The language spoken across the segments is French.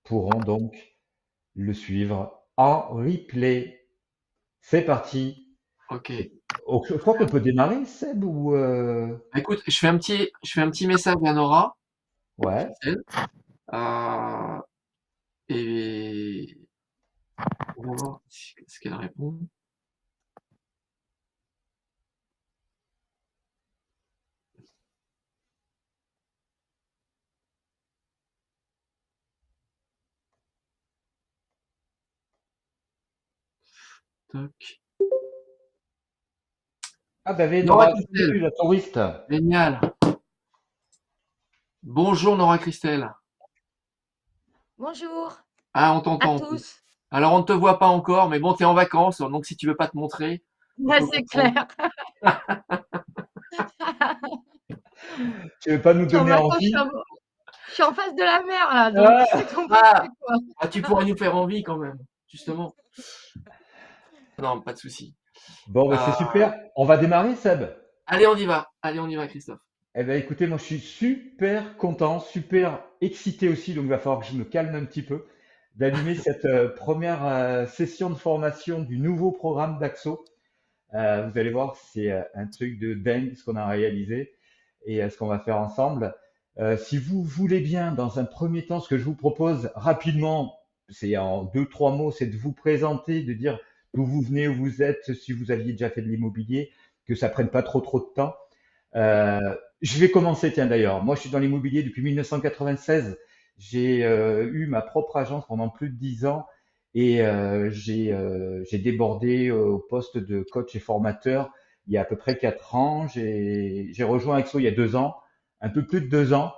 pourront donc le suivre en replay. C'est parti. Ok. Oh, je crois qu'on peut démarrer, Seb, ou Écoute, je fais un petit message à Nora, ouais. Christelle, euh, et on va voir ce qu'elle répond. Toc. Ah ben Nora Nora, Christelle, bienvenue la touriste. génial. Bonjour Nora Christelle. Bonjour Ah, on à t'entend en plus. tous. Alors on ne te voit pas encore, mais bon, tu es en vacances, donc si tu veux pas te montrer, on Ouais, peut c'est comprendre. clair. Tu veux pas nous Je suis en donner vacances, envie? je suis en face de la mer là, donc Ah, c'est compliqué Ah, quoi. ah, tu pourrais nous faire envie quand même, justement. Non, pas de souci. bon, ben c'est Euh, super. On va démarrer, Seb. allez, on y va. Allez, on y va, Christophe. Eh ben écoutez, moi je suis super content, super excité aussi, donc il va falloir que je me calme un petit peu, d'animer cette première session de formation du nouveau programme d'Axo. Vous allez voir, c'est un truc de dingue ce qu'on a réalisé et ce qu'on va faire ensemble. Si vous voulez bien, dans un premier temps, ce que je vous propose rapidement, c'est en deux, trois mots, c'est de vous présenter, de dire d'où vous venez, où vous êtes, si vous aviez déjà fait de l'immobilier, que ça prenne pas trop de temps. Je vais commencer, tiens d'ailleurs. Moi, je suis dans l'immobilier depuis 1996. J'ai eu ma propre agence pendant plus de 10 ans et j'ai débordé au poste de coach et formateur il y a à peu près 4 ans. J'ai rejoint Axo il y a 2 ans, un peu plus de 2 ans.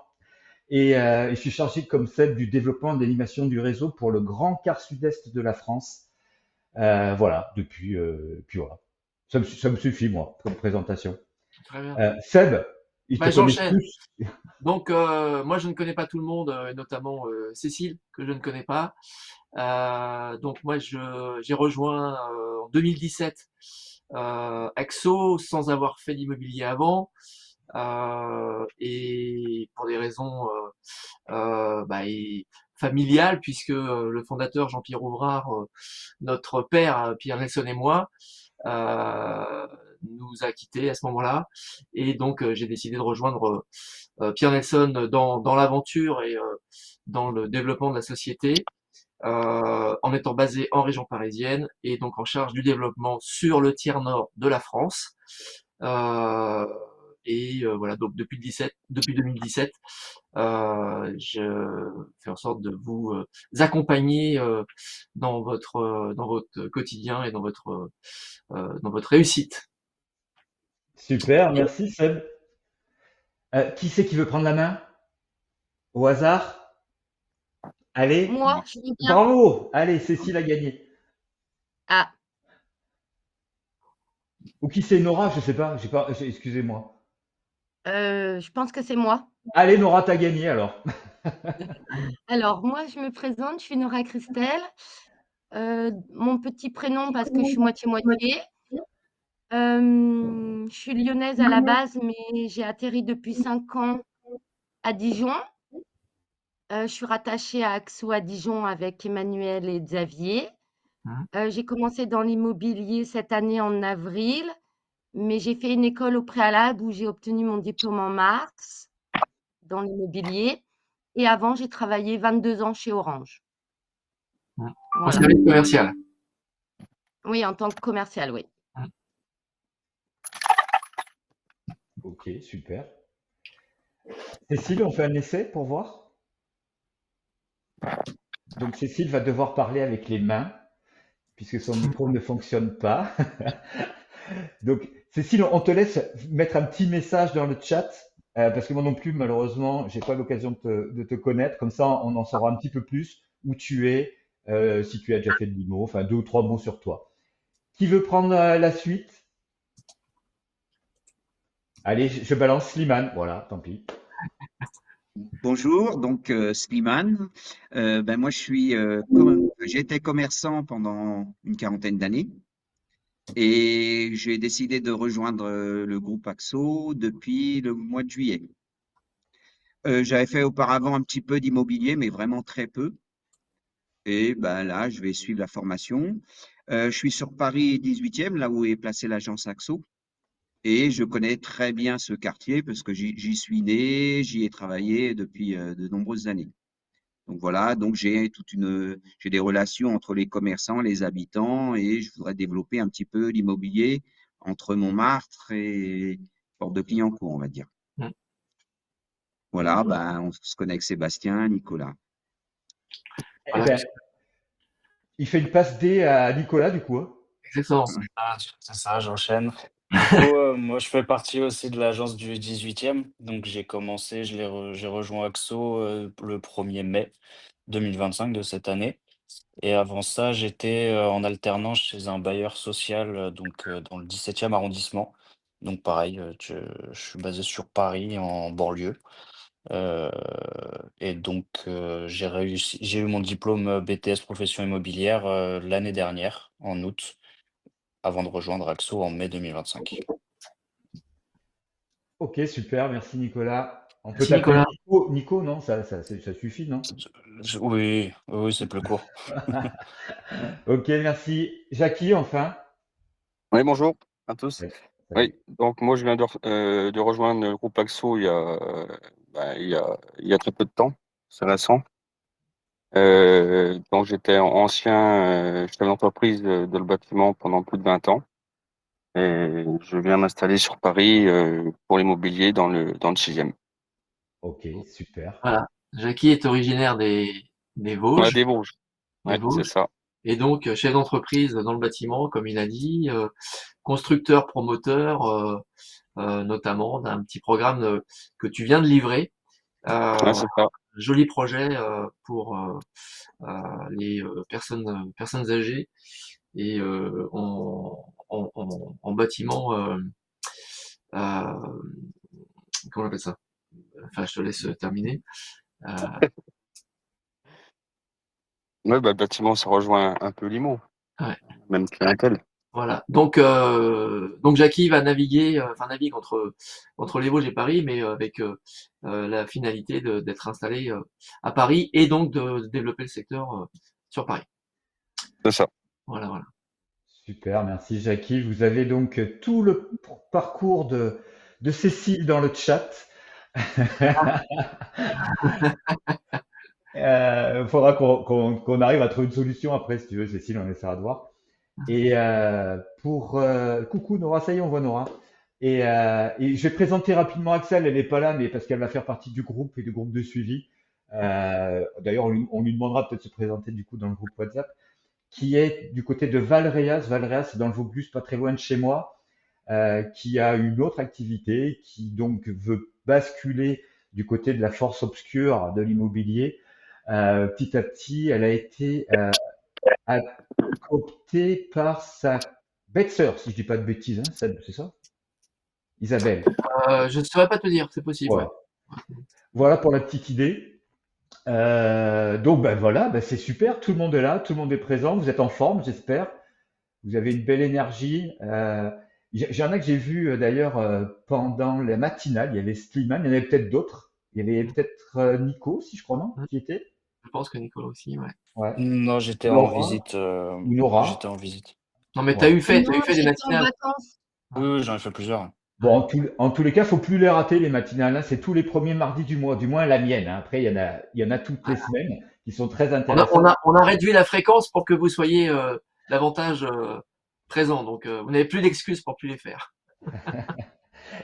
Et je suis chargé comme celle du développement et de l'animation du réseau pour le grand quart sud-est de la France. Voilà, puis voilà. Ça me suffit, moi, comme présentation. Très bien. Seb, ils te Bah, connaissent j'enchaîne. tous. Donc, moi, je ne connais pas tout le monde, et notamment Cécile, que je ne connais pas. Donc, moi, j'ai rejoint en 2017 Axo sans avoir fait d'immobilier avant. Et pour des raisons familiales, puisque le fondateur Jean-Pierre Ouvrard, notre père Pierre Nelson et moi, euh, nous a quittés à ce moment-là. Et donc, j'ai décidé de rejoindre Pierre Nelson dans l'aventure et dans le développement de la société, en étant basé en région parisienne et donc en charge du développement sur le tiers nord de la France. Euh, voilà, donc depuis 2017, je fais en sorte de vous accompagner dans votre quotidien et dans votre réussite. Super, merci Seb. Qui c'est qui veut prendre la main? Au hasard? Allez, Moi, je dis bien. bravo! Allez, Cécile a gagné. Ah, Ou qui c'est Nora? Je sais pas. Excusez-moi. je pense que c'est moi. Allez, Nora, t'as gagné alors. Alors moi, je me présente, je suis Nora Christelle. Mon petit prénom parce que je suis moitié-moitié. Je suis lyonnaise à la base, mais j'ai atterri depuis 5 ans à Dijon. Je suis rattachée à Axo à Dijon avec Emmanuel et Xavier. Hein. J'ai commencé dans l'immobilier cette année en avril, mais j'ai fait une école au préalable où j'ai obtenu mon diplôme en mars dans l'immobilier et avant, j'ai travaillé 22 ans chez Orange. En Voilà. service commercial. Oui, en tant que commercial, oui. Ok, super. Cécile, on fait un essai pour voir? Donc Cécile va devoir parler avec les mains, puisque son micro ne fonctionne pas. Donc Cécile, on te laisse mettre un petit message dans le chat, parce que moi non plus, malheureusement, j'ai pas l'occasion de te connaître. Comme ça, on en saura un petit peu plus où tu es, si tu as déjà fait de l'IMO, enfin deux ou trois mots sur toi. Qui veut prendre la suite? Allez, je balance Slimane. Voilà, tant pis. Bonjour, donc Slimane. Moi, j'étais commerçant pendant une quarantaine d'années et j'ai décidé de rejoindre le groupe Axo depuis le mois de juillet. J'avais fait auparavant un petit peu d'immobilier, mais vraiment très peu. Et ben là, je vais suivre la formation. Je suis sur Paris 18e, là où est placée l'agence Axo. Et je connais très bien ce quartier parce que j'y suis né, j'y ai travaillé depuis de nombreuses années. Donc voilà, donc j'ai des relations entre les commerçants, les habitants, et je voudrais développer un petit peu l'immobilier entre Montmartre et Porte de Clignancourt, on va dire. Mm. Voilà, ben, on se connaît avec Sébastien, Nicolas. Eh Voilà, ben, il fait une passe D à Nicolas, du coup, hein. exactement. C'est ça, j'enchaîne. Du coup, moi, je fais partie aussi de l'agence du 18e. Donc, j'ai commencé, j'ai rejoint Axo le 1er mai 2025 de cette année. Et avant ça, j'étais en alternance chez un bailleur social, donc dans le 17e arrondissement. Donc, pareil, je suis basé sur Paris, en banlieue. Euh, et donc, j'ai eu mon diplôme BTS Profession immobilière l'année dernière, en août, avant de rejoindre Axo en mai 2025. Ok, super, merci Nicolas. On peut Merci t'appeler Nicolas. Nico, Nico, non? Ça suffit, non? Oui, oui, c'est plus court. Ok, merci. Jackie, enfin. Oui, bonjour à tous. Ouais, Oui, salut. donc moi je viens de rejoindre le groupe Axo il y a très peu de temps, c'est récent. Donc j'étais ancien chef d'entreprise de le bâtiment pendant plus de 20 ans et je viens m'installer sur Paris pour l'immobilier dans le 6e. Ok, super. Voilà. Jackie est originaire des Ouais, Vosges, des Vosges, des ouais, c'est Vosges, ça. et donc chef d'entreprise dans le bâtiment, comme il a dit, constructeur, promoteur, notamment d'un petit programme que tu viens de livrer. Ouais, Euh, c'est ça. Joli projet pour les personnes âgées et en bâtiment, euh, comment on appelle ça? Enfin, je te laisse terminer. Euh, Ouais, bah, le bâtiment, ça rejoint un peu l'IMO, ouais. même clientèle. Voilà. Donc Jackie va naviguer, enfin navigue entre les Vosges et Paris, mais avec la finalité d'être installé à Paris et donc de développer le secteur sur Paris. C'est ça. Voilà, voilà. Super, merci Jackie. Vous avez donc tout le parcours de Cécile dans le chat. Il faudra qu'on arrive à trouver une solution après, si tu veux, Cécile, on essaiera de voir. Et coucou Nora, ça y est, on voit Nora. Et je vais présenter rapidement Axel, elle n'est pas là, mais parce qu'elle va faire partie du groupe et du groupe de suivi. D'ailleurs, on lui demandera peut-être de se présenter du coup dans le groupe WhatsApp, qui est du côté de Valréas. Valréas, c'est dans le Vaucluse, pas très loin de chez moi, qui a une autre activité, qui donc veut basculer du côté de la force obscure de l'immobilier. Petit à petit, elle a été cooptée par sa belle-sœur, si je dis pas de bêtises, hein, c'est ça? Isabelle. Je ne saurais pas te dire, c'est possible, ouais. Voilà. Voilà pour la petite idée. Donc ben voilà, ben c'est super, tout le monde est là, tout le monde est présent, vous êtes en forme, j'espère. Vous avez une belle énergie. J'en ai que j'ai vu d'ailleurs pendant la matinale, il y avait Slimane, il y en avait peut-être d'autres. Il y avait peut-être Nico, si je crois, non, qui était? Je pense que Nicolas aussi, ouais. Ouais. Non, Laura ou j'étais Nora. en visite. Non, mais Ouais. t'as eu Non, fait des j'étais en matinales. vacances. Oui, oui, j'en ai fait plusieurs. Bon, en tous les cas, faut plus les rater, les matinales, hein. C'est tous les premiers mardis du mois, du moins la mienne, hein. Après, il y en a toutes les semaines qui sont très intéressantes. On a réduit la fréquence pour que vous soyez davantage présents, donc vous n'avez plus d'excuses pour plus les faire.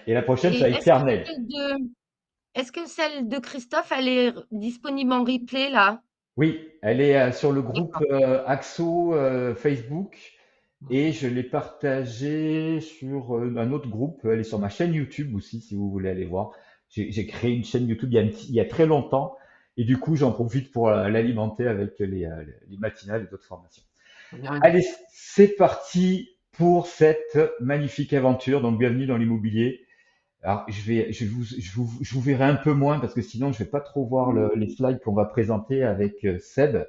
Et la prochaine, c'est Et avec Pierre Nel. est-ce que celle de Christophe, elle est disponible en replay là? Oui, elle est sur le groupe D'accord. Axo Facebook et je l'ai partagée sur un autre groupe. Elle est sur ma chaîne YouTube aussi, si vous voulez aller voir. J'ai créé une chaîne YouTube il y a très longtemps et du coup, j'en profite pour l'alimenter avec les matinales et d'autres formations. On y arrive. Allez, c'est parti pour cette magnifique aventure. Donc, bienvenue dans l'immobilier. Alors, je vous verrai un peu moins parce que sinon, je vais pas trop voir les slides qu'on va présenter avec Seb.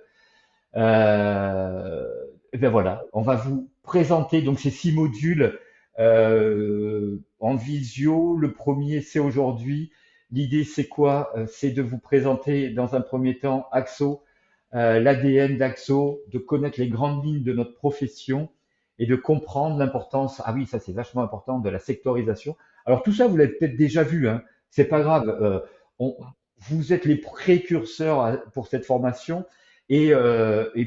Et ben voilà, on va vous présenter donc ces 6 modules en visio. Le premier, c'est aujourd'hui. L'idée, c'est quoi? C'est de vous présenter dans un premier temps Axo, l'ADN d'Axo, de connaître les grandes lignes de notre profession et de comprendre l'importance, ah oui, ça c'est vachement important, de la sectorisation. Alors tout ça, vous l'avez peut-être déjà vu, hein, c'est pas grave. On, vous êtes les précurseurs pour cette formation et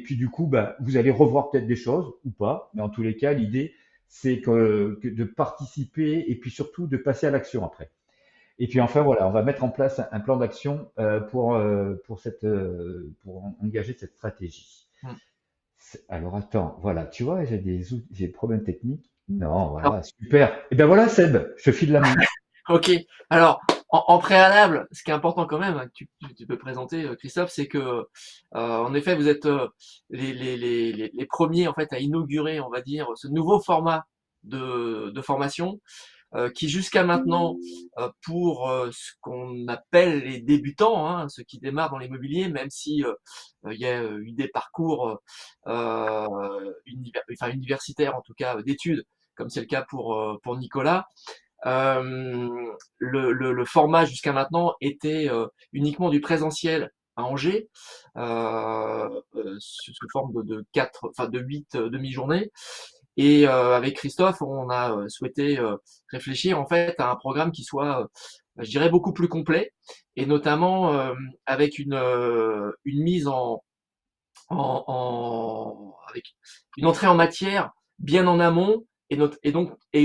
puis du coup, bah, vous allez revoir peut-être des choses ou pas, mais en tous les cas, l'idée, c'est que de participer et puis surtout de passer à l'action après. Et puis enfin voilà, on va mettre en place un plan d'action pour engager cette stratégie. Mm. Alors attends, voilà, tu vois, j'ai des problèmes techniques. Non, Alors, voilà, super. Et ben voilà, Seb, je te file la main. ok. Alors, en préalable, ce qui est important quand même, que tu peux présenter, Christophe, c'est que, en effet, vous êtes les premiers en fait à inaugurer, on va dire, ce nouveau format de formation. Qui jusqu'à maintenant, pour ce qu'on appelle les débutants, hein, ceux qui démarrent dans l'immobilier, même si il y a eu des parcours universitaires, en tout cas d'études, comme c'est le cas pour Nicolas. Le format jusqu'à maintenant était uniquement du présentiel à Angers, sous forme de 8 demi-journées. Et avec Christophe, on a souhaité réfléchir en fait à un programme qui soit, je dirais, beaucoup plus complet, et notamment avec une mise avec une entrée en matière bien en amont et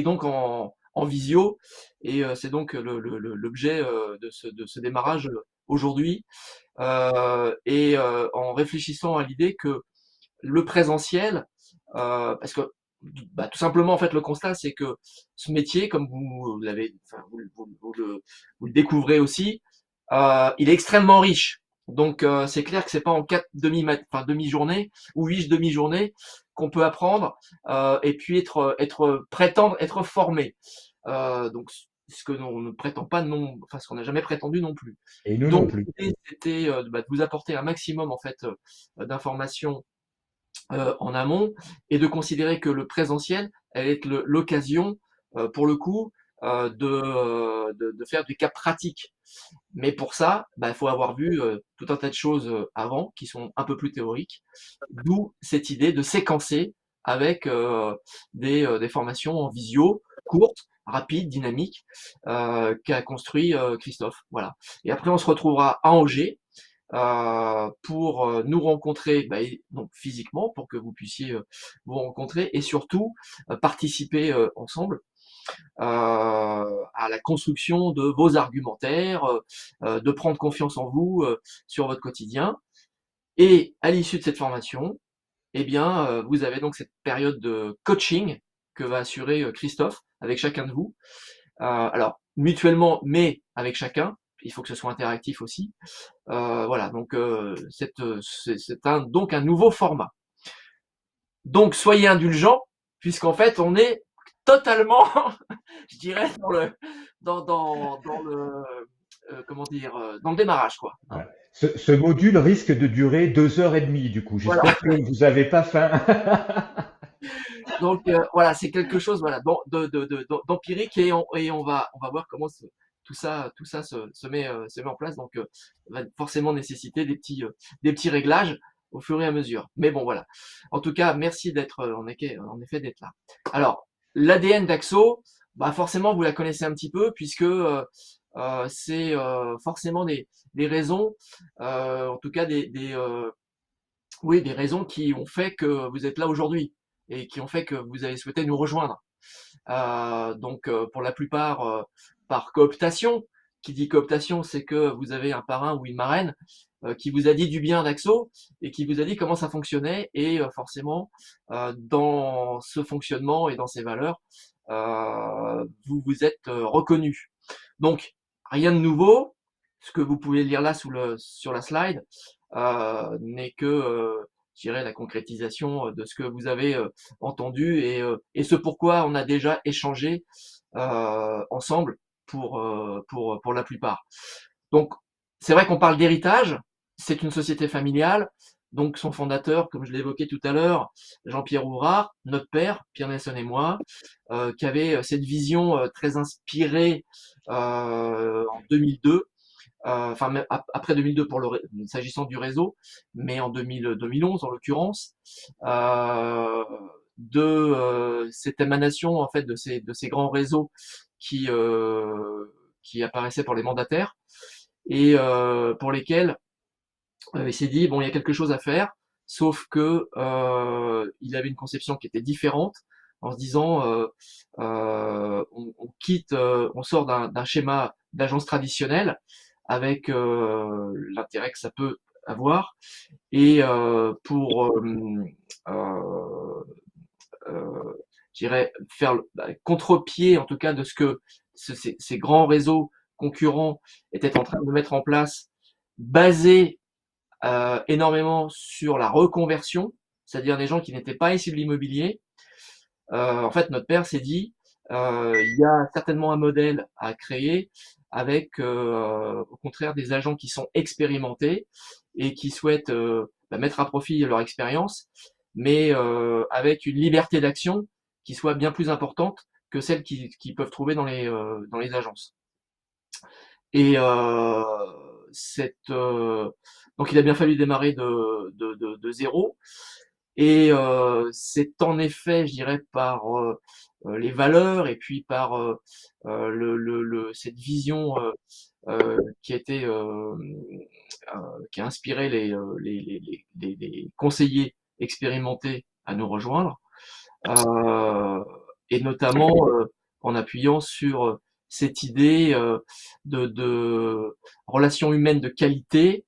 donc en visio. Et c'est donc l'objet de ce démarrage aujourd'hui. Et en réfléchissant à l'idée que le présentiel, parce que bah, tout simplement en fait le constat c'est que ce métier, comme vous l'avez, enfin, vous le découvrez aussi, il est extrêmement riche. Donc c'est clair que c'est pas en 4 demi-journées ou 8 demi-journées qu'on peut apprendre et puis prétendre être formé. Donc ce que l'on ne prétend pas, non, enfin ce qu'on n'a jamais prétendu non plus. Et nous non Donc plus. l'idée c'était de vous apporter un maximum en fait d'informations en amont, et de considérer que le présentiel allait être l'occasion, pour le coup, de faire du cas pratique. Mais pour ça, bah, il faut avoir vu tout un tas de choses avant, qui sont un peu plus théoriques, d'où cette idée de séquencer avec des formations en visio, courtes, rapides, dynamiques, qu'a construit Christophe. Voilà. Et après, on se retrouvera à Angers pour nous rencontrer, bah, donc physiquement, pour que vous puissiez vous rencontrer et surtout participer ensemble à la construction de vos argumentaires, de prendre confiance en vous sur votre quotidien. Et à l'issue de cette formation, eh bien, vous avez donc cette période de coaching que va assurer Christophe avec chacun de vous. Alors, mutuellement, mais avec chacun. Il faut que ce soit interactif aussi. Voilà, donc c'est donc un nouveau format. Donc soyez indulgents, puisqu'en fait on est totalement, je dirais, dans le comment dire, dans le démarrage, quoi. Hein. Ouais. Ce module risque de durer 2 heures et demie, du coup. Voilà. J'espère que vous n'avez pas faim. Donc voilà, c'est quelque chose voilà d'empirique, et on va voir comment tout ça se met en place. Donc va forcément nécessiter des petits réglages au fur et à mesure. Mais bon voilà. En tout cas, merci d'être en effet d'être là. Alors l'ADN d'Axo, bah forcément vous la connaissez un petit peu, puisque c'est forcément des raisons, en tout cas oui, des raisons qui ont fait que vous êtes là aujourd'hui et qui ont fait que vous avez souhaité nous rejoindre. Donc pour la plupart par cooptation. Qui dit cooptation, c'est que vous avez un parrain ou une marraine qui vous a dit du bien d'Axo et qui vous a dit comment ça fonctionnait, et forcément dans ce fonctionnement et dans ces valeurs, vous vous êtes reconnu. Donc rien de nouveau. Ce que vous pouvez lire là sur la slide n'est que je dirais la concrétisation de ce que vous avez entendu, et ce pourquoi on a déjà échangé ensemble pour la plupart. Donc c'est vrai qu'on parle d'héritage, c'est une société familiale, donc son fondateur, comme je l'évoquais tout à l'heure, Jean-Pierre Ouvrard, notre père, Pierre Nelson et moi, qui avait cette vision très inspirée en 2002 enfin même après 2002 s'agissant du réseau, mais en 2011 en l'occurrence, de cette émanation en fait de ces grands réseaux qui apparaissaient pour les mandataires et pour lesquels il s'est dit bon il y a quelque chose à faire, sauf que il avait une conception qui était différente en se disant on quitte, on sort d'un schéma d'agence traditionnelle avec l'intérêt que ça peut avoir et pour je dirais faire contre-pied en tout cas de ce que ces grands réseaux concurrents étaient en train de mettre en place, basés énormément sur la reconversion, c'est-à-dire des gens qui n'étaient pas issus de l'immobilier. En fait, notre père s'est dit, il y a certainement un modèle à créer avec, au contraire, des agents qui sont expérimentés et qui souhaitent mettre à profit leur expérience, mais avec une liberté d'action qui soit bien plus importante que celle qu'ils peuvent trouver dans les agences. Et donc il a bien fallu démarrer de zéro. Et c'est en effet, je dirais, par les valeurs et puis par cette vision qui a été qui a inspiré les conseillers expérimentés à nous rejoindre, et notamment en appuyant sur cette idée de relations humaines de qualité,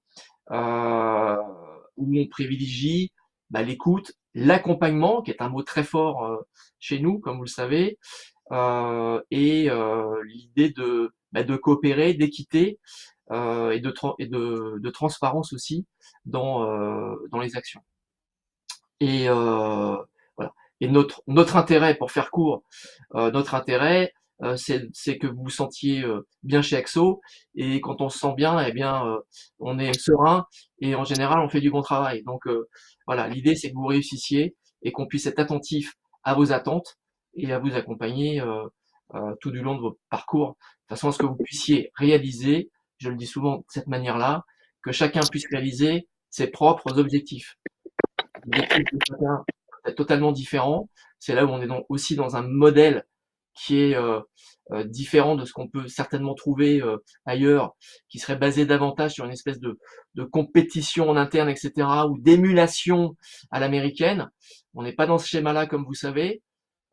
où on privilégie l'écoute, l'accompagnement, qui est un mot très fort chez nous, comme vous le savez, et l'idée de coopérer, d'équité et de transparence aussi dans les actions. Et voilà. Et notre intérêt, pour faire court, notre intérêt, c'est que vous vous sentiez bien chez Axo, et quand on se sent bien, eh bien, on est serein et en général, on fait du bon travail. Donc voilà, l'idée, c'est que vous réussissiez et qu'on puisse être attentif à vos attentes et à vous accompagner tout du long de votre parcours, de façon à ce que vous puissiez réaliser, je le dis souvent de cette manière-là, que chacun puisse réaliser ses propres objectifs. L'objectif de chacun peut être totalement différent. C'est là où on est aussi dans un modèle qui est différent de ce qu'on peut certainement trouver ailleurs, qui serait basé davantage sur une espèce de compétition en interne, etc., ou d'émulation à l'américaine. On n'est pas dans ce schéma-là, comme vous savez.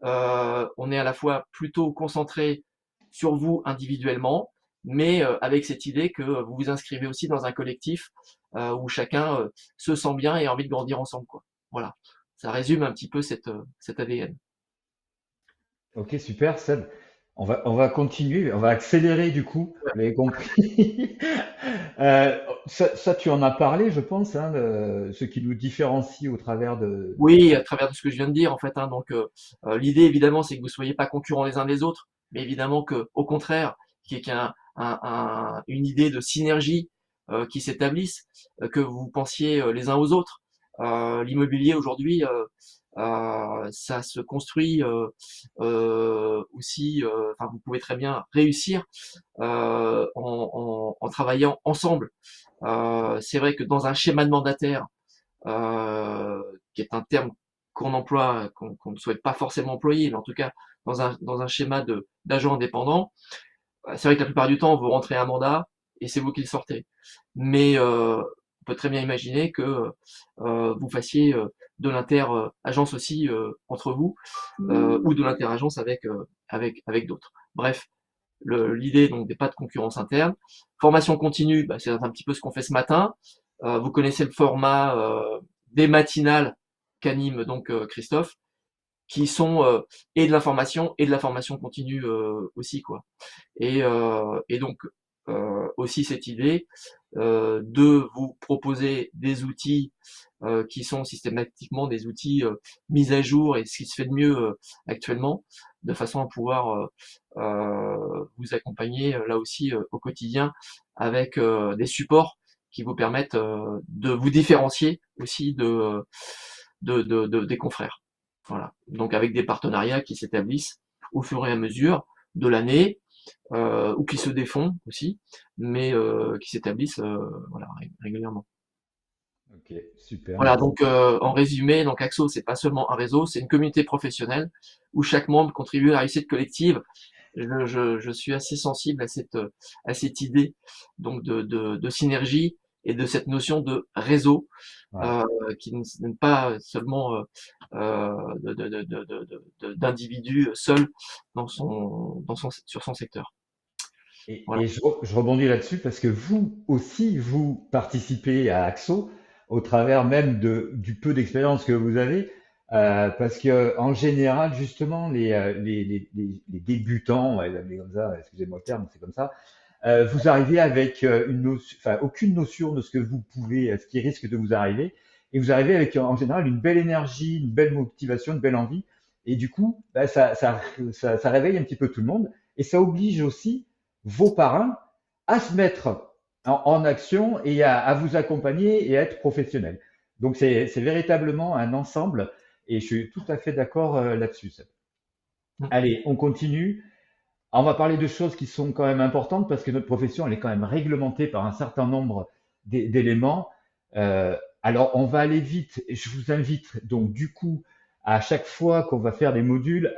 On est à la fois plutôt concentré sur vous individuellement, mais avec cette idée que vous vous inscrivez aussi dans un collectif où chacun se sent bien et a envie de grandir ensemble, quoi. Voilà, ça résume un petit peu cet ADN. Ok, super, Seb. On va continuer, on va accélérer du coup, vous l'avez compris. Ça, tu en as parlé, je pense, hein, ce qui nous différencie au travers Oui, à travers de ce que je viens de dire, en fait, hein, donc l'idée évidemment, c'est que vous soyez pas concurrents les uns des autres, mais évidemment que, au contraire, qu'il y ait une idée de synergie qui s'établisse, que vous pensiez les uns aux autres. L'immobilier aujourd'hui, ça se construit aussi. Enfin, vous pouvez très bien réussir en travaillant ensemble. C'est vrai que dans un schéma de mandataire, qui est un terme qu'on emploie, qu'on ne souhaite pas forcément employer, mais en tout cas dans un schéma d'agent indépendant, c'est vrai que la plupart du temps, vous rentrez un mandat et c'est vous qui le sortez. Mais on peut très bien imaginer que vous fassiez de l'inter-agence aussi entre vous, ou de l'inter-agence avec d'autres. Bref, l'idée donc n'est pas de concurrence interne. Formation continue, c'est un petit peu ce qu'on fait ce matin. Vous connaissez le format des matinales qu'anime donc Christophe, qui sont et de l'information et de la formation continue aussi, quoi. Et donc aussi cette idée de vous proposer des outils qui sont systématiquement des outils mis à jour et ce qui se fait de mieux actuellement, de façon à pouvoir vous accompagner là aussi au quotidien avec des supports qui vous permettent de vous différencier aussi des confrères. Voilà. Donc avec des partenariats qui s'établissent au fur et à mesure de l'année, ou qui se défont aussi, mais qui s'établissent voilà, régulièrement. Ok, super, Voilà, merci. donc en résumé, donc Axo, c'est pas seulement un réseau, c'est une communauté professionnelle où chaque membre contribue à la réussite collective. Je suis assez sensible à cette idée donc de synergie et de cette notion de réseau Ouais. qui n'est pas seulement d'individus seuls sur son secteur. Voilà. Et je rebondis là-dessus parce que vous aussi, vous participez à Axo au travers même du peu d'expérience que vous avez, parce que en général, justement, les débutants, on va les appeler comme ça, excusez-moi le terme, c'est comme ça, vous arrivez avec enfin, aucune notion de ce que vous pouvez, ce qui risque de vous arriver, et vous arrivez avec en général une belle énergie, une belle motivation, une belle envie, et du coup, bah, ça réveille un petit peu tout le monde, et ça oblige aussi vos parrains à se mettre en action et à vous accompagner et à être professionnels. Donc c'est véritablement un ensemble, et je suis tout à fait d'accord là-dessus, Seb. Mm. Allez, on continue. On va parler de choses qui sont quand même importantes parce que notre profession, elle est quand même réglementée par un certain nombre d'éléments. Alors, on va aller vite. Je vous invite donc du coup à chaque fois qu'on va faire des modules,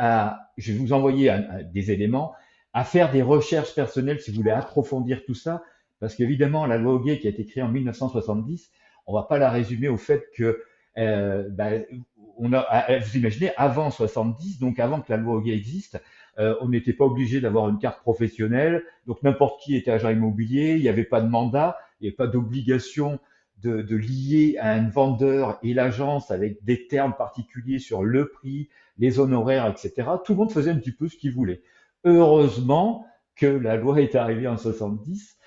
je vais vous envoyer des éléments, à faire des recherches personnelles si vous voulez approfondir tout ça, parce qu'évidemment, la loi Hoguet qui a été créée en 1970, on va pas la résumer au fait que vous imaginez avant 70, donc avant que la loi Hoguet existe, on n'était pas obligé d'avoir une carte professionnelle, donc n'importe qui était agent immobilier, il n'y avait pas de mandat, il n'y avait pas d'obligation de lier à un vendeur et l'agence avec des termes particuliers sur le prix, les honoraires, etc. Tout le monde faisait un petit peu ce qu'il voulait. Heureusement que la loi est arrivée en 70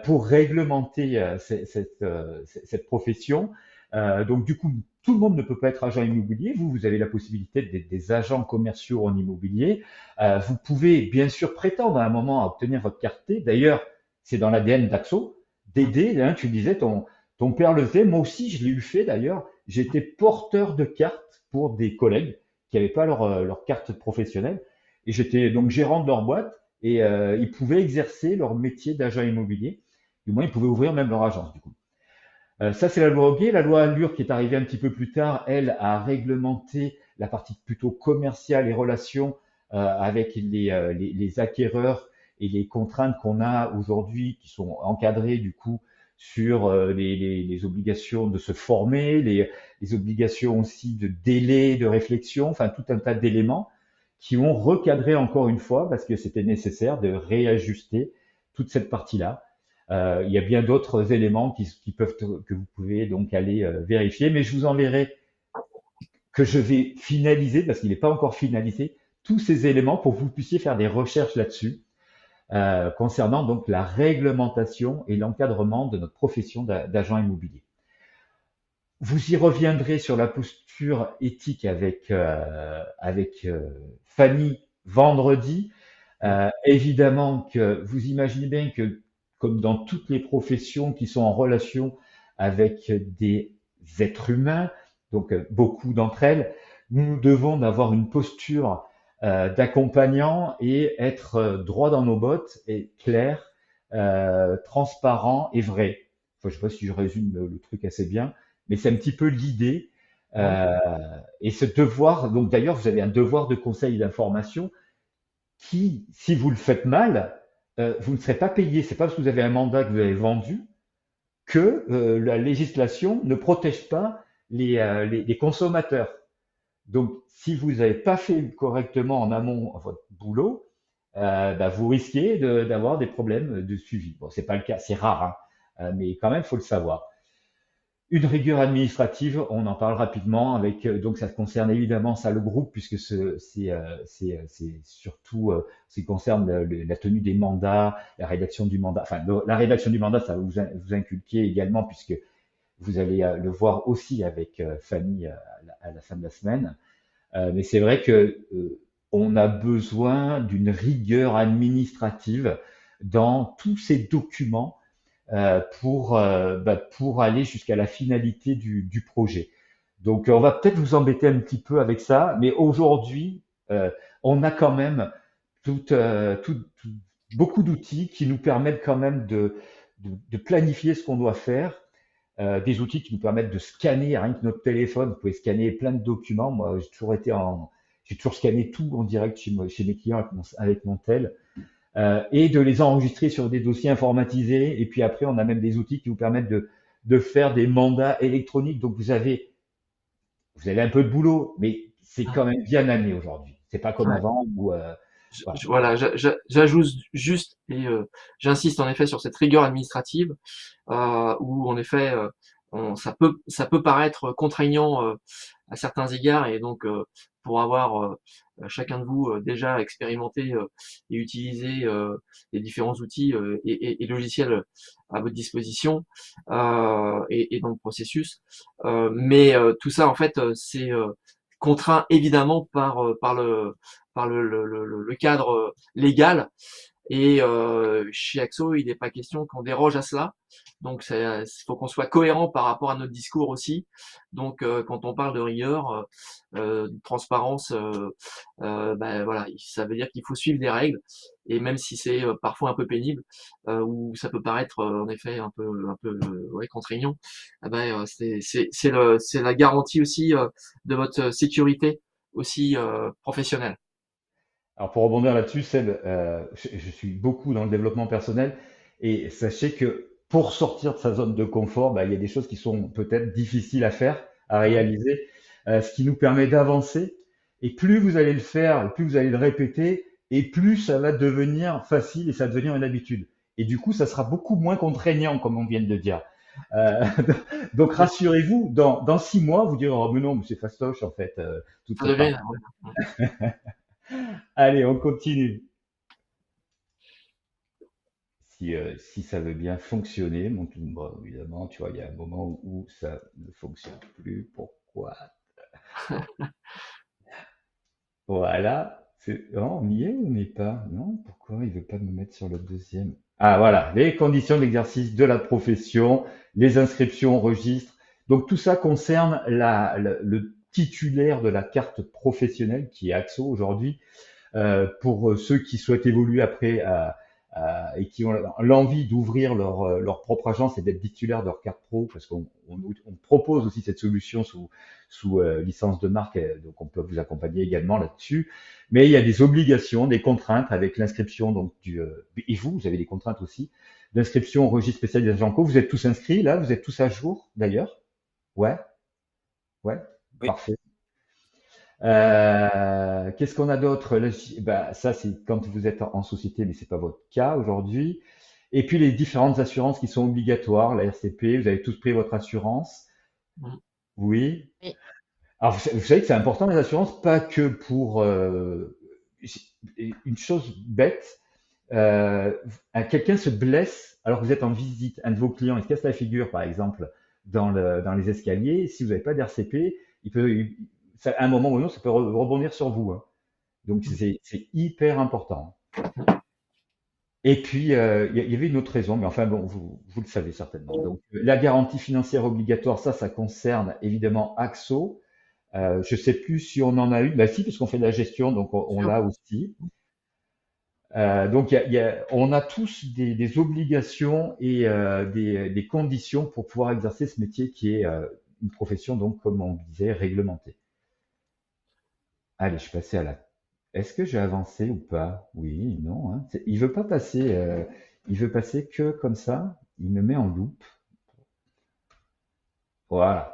pour réglementer cette profession. Donc du coup, tout le monde ne peut pas être agent immobilier. Vous avez la possibilité d'être des agents commerciaux en immobilier. Vous pouvez bien sûr prétendre à un moment à obtenir votre carte T. D'ailleurs, c'est dans l'ADN d'Axo d'aider. Hein, tu disais, ton père le fait. Moi aussi, je l'ai eu fait d'ailleurs. J'étais porteur de cartes pour des collègues qui n'avaient pas leur carte professionnelle. Et j'étais donc gérant de leur boîte et ils pouvaient exercer leur métier d'agent immobilier. Du moins, ils pouvaient ouvrir même leur agence du coup. Ça, c'est la loi Hoguet. La loi Allure qui est arrivée un petit peu plus tard, elle a réglementé la partie plutôt commerciale et relations avec les acquéreurs et les contraintes qu'on a aujourd'hui qui sont encadrées du coup sur les obligations de se former, les obligations aussi de délai, de réflexion, enfin tout un tas d'éléments qui ont recadré encore une fois parce que c'était nécessaire de réajuster toute cette partie-là. Il y a bien d'autres éléments que vous pouvez donc aller vérifier, mais je vous enverrai que je vais finaliser parce qu'il n'est pas encore finalisé tous ces éléments pour que vous puissiez faire des recherches là-dessus concernant donc la réglementation et l'encadrement de notre profession d'agent immobilier. Vous y reviendrez sur la posture éthique avec Fanny vendredi. Évidemment que vous imaginez bien que comme dans toutes les professions qui sont en relation avec des êtres humains, donc beaucoup d'entre elles, nous devons avoir une posture d'accompagnant et être droit dans nos bottes et clair, transparent et vrai. Enfin, je ne sais pas si je résume le truc assez bien, mais c'est un petit peu l'idée. Et ce devoir, donc d'ailleurs, vous avez un devoir de conseil et d'information qui, si vous le faites mal, vous ne serez pas payé. C'est pas parce que vous avez un mandat que vous avez vendu que la législation ne protège pas les consommateurs. Donc, si vous n'avez pas fait correctement en amont votre boulot, bah, vous risquez d'avoir des problèmes de suivi. Bon, c'est pas le cas, c'est rare, hein, mais quand même, faut le savoir. Une rigueur administrative, on en parle rapidement avec donc ça concerne évidemment ça le groupe puisque c'est surtout ce qui concerne la tenue des mandats, la rédaction du mandat. Enfin, la rédaction du mandat, ça va vous inculquer également puisque vous allez le voir aussi avec Fanny à la fin de la semaine. Mais c'est vrai que on a besoin d'une rigueur administrative dans tous ces documents pour aller jusqu'à la finalité du projet. Donc, on va peut-être vous embêter un petit peu avec ça, mais aujourd'hui, on a quand même beaucoup d'outils qui nous permettent quand même de planifier ce qu'on doit faire. Des outils qui nous permettent de scanner rien que notre téléphone. Vous pouvez scanner plein de documents. Moi, j'ai toujours scanné tout en direct chez mes clients avec mon tel. Et de les enregistrer sur des dossiers informatisés. Et puis après, on a même des outils qui vous permettent de faire des mandats électroniques. Donc vous avez un peu de boulot, mais c'est quand même bien amené aujourd'hui. C'est pas comme Ouais. avant où voilà. Voilà, j'ajoute juste et j'insiste en effet sur cette rigueur administrative où en effet ça peut paraître contraignant à certains égards et donc pour avoir chacun de vous déjà expérimenté et utilisé les différents outils et logiciels à votre disposition et dans le processus, mais tout ça en fait c'est contraint évidemment par le cadre légal et chez Axo, il n'est pas question qu'on déroge à cela. Donc, il faut qu'on soit cohérent par rapport à notre discours aussi. Donc, quand on parle de rigueur, de transparence, ben voilà, ça veut dire qu'il faut suivre des règles. Et même si c'est parfois un peu pénible, ou ça peut paraître en effet un peu ouais, contraignant, eh ben, c'est la garantie aussi de votre sécurité aussi professionnelle. Alors pour rebondir là-dessus, Seb, je suis beaucoup dans le développement personnel et sachez que pour sortir de sa zone de confort, bah, il y a des choses qui sont peut-être difficiles à faire, à réaliser, ce qui nous permet d'avancer. Et plus vous allez le faire, plus vous allez le répéter, et plus ça va devenir facile et ça va devenir une habitude. Et du coup, ça sera beaucoup moins contraignant, comme on vient de le dire. Euh, donc rassurez-vous, dans 6 mois, vous direz, oh mais non, mais c'est fastoche en fait, toute Ça cette devient, partie. Allez, on continue. Si ça veut bien fonctionner, bon, évidemment, tu vois, il y a un moment où ça ne fonctionne plus. Pourquoi? Voilà. Non, on y est ou on n'y est pas? Non, pourquoi il veut pas me mettre sur le deuxième? Ah, voilà. Les conditions d'exercice de la profession, les inscriptions au registre. Donc, tout ça concerne le titulaire de la carte professionnelle qui est Axo aujourd'hui. Pour ceux qui souhaitent évoluer après et qui ont l'envie d'ouvrir leur propre agence et d'être titulaire de leur carte pro, parce qu'on propose aussi cette solution sous licence de marque, donc on peut vous accompagner également là-dessus. Mais il y a des obligations, des contraintes avec l'inscription donc et vous avez des contraintes aussi d'inscription au registre spécial des agents co. Vous êtes tous inscrits là, vous êtes tous à jour d'ailleurs. Ouais, ouais, Oui. parfait. Qu'est-ce qu'on a d'autre? Bah, ça, c'est quand vous êtes en société, mais c'est pas votre cas aujourd'hui. Et puis les différentes assurances qui sont obligatoires, la RCP, vous avez tous pris votre assurance. Mm. Oui. Oui. Alors, vous savez que c'est important les assurances, pas que pour une chose bête. Euh, Quelqu'un se blesse alors que vous êtes en visite, un de vos clients, il se casse la figure, par exemple, dans les escaliers. Si vous n'avez pas d'RCP, à un moment ou un autre, ça peut rebondir sur vous, hein. Donc, c'est hyper important. Et puis, il y avait une autre raison, mais enfin, bon, vous le savez certainement. Donc, la garantie financière obligatoire, ça concerne évidemment Axo. Je sais plus si on en a une. Bah si, parce qu'on fait de la gestion, donc on Sûr. l'a aussi. Donc, on a tous des obligations et des conditions pour pouvoir exercer ce métier qui est une profession, donc, comme on disait, réglementée. Allez, je suis passé à la. Est-ce que j'ai avancé ou pas? Oui, non, hein. Il veut pas passer. Il veut passer que comme ça. Il me met en loupe. Voilà.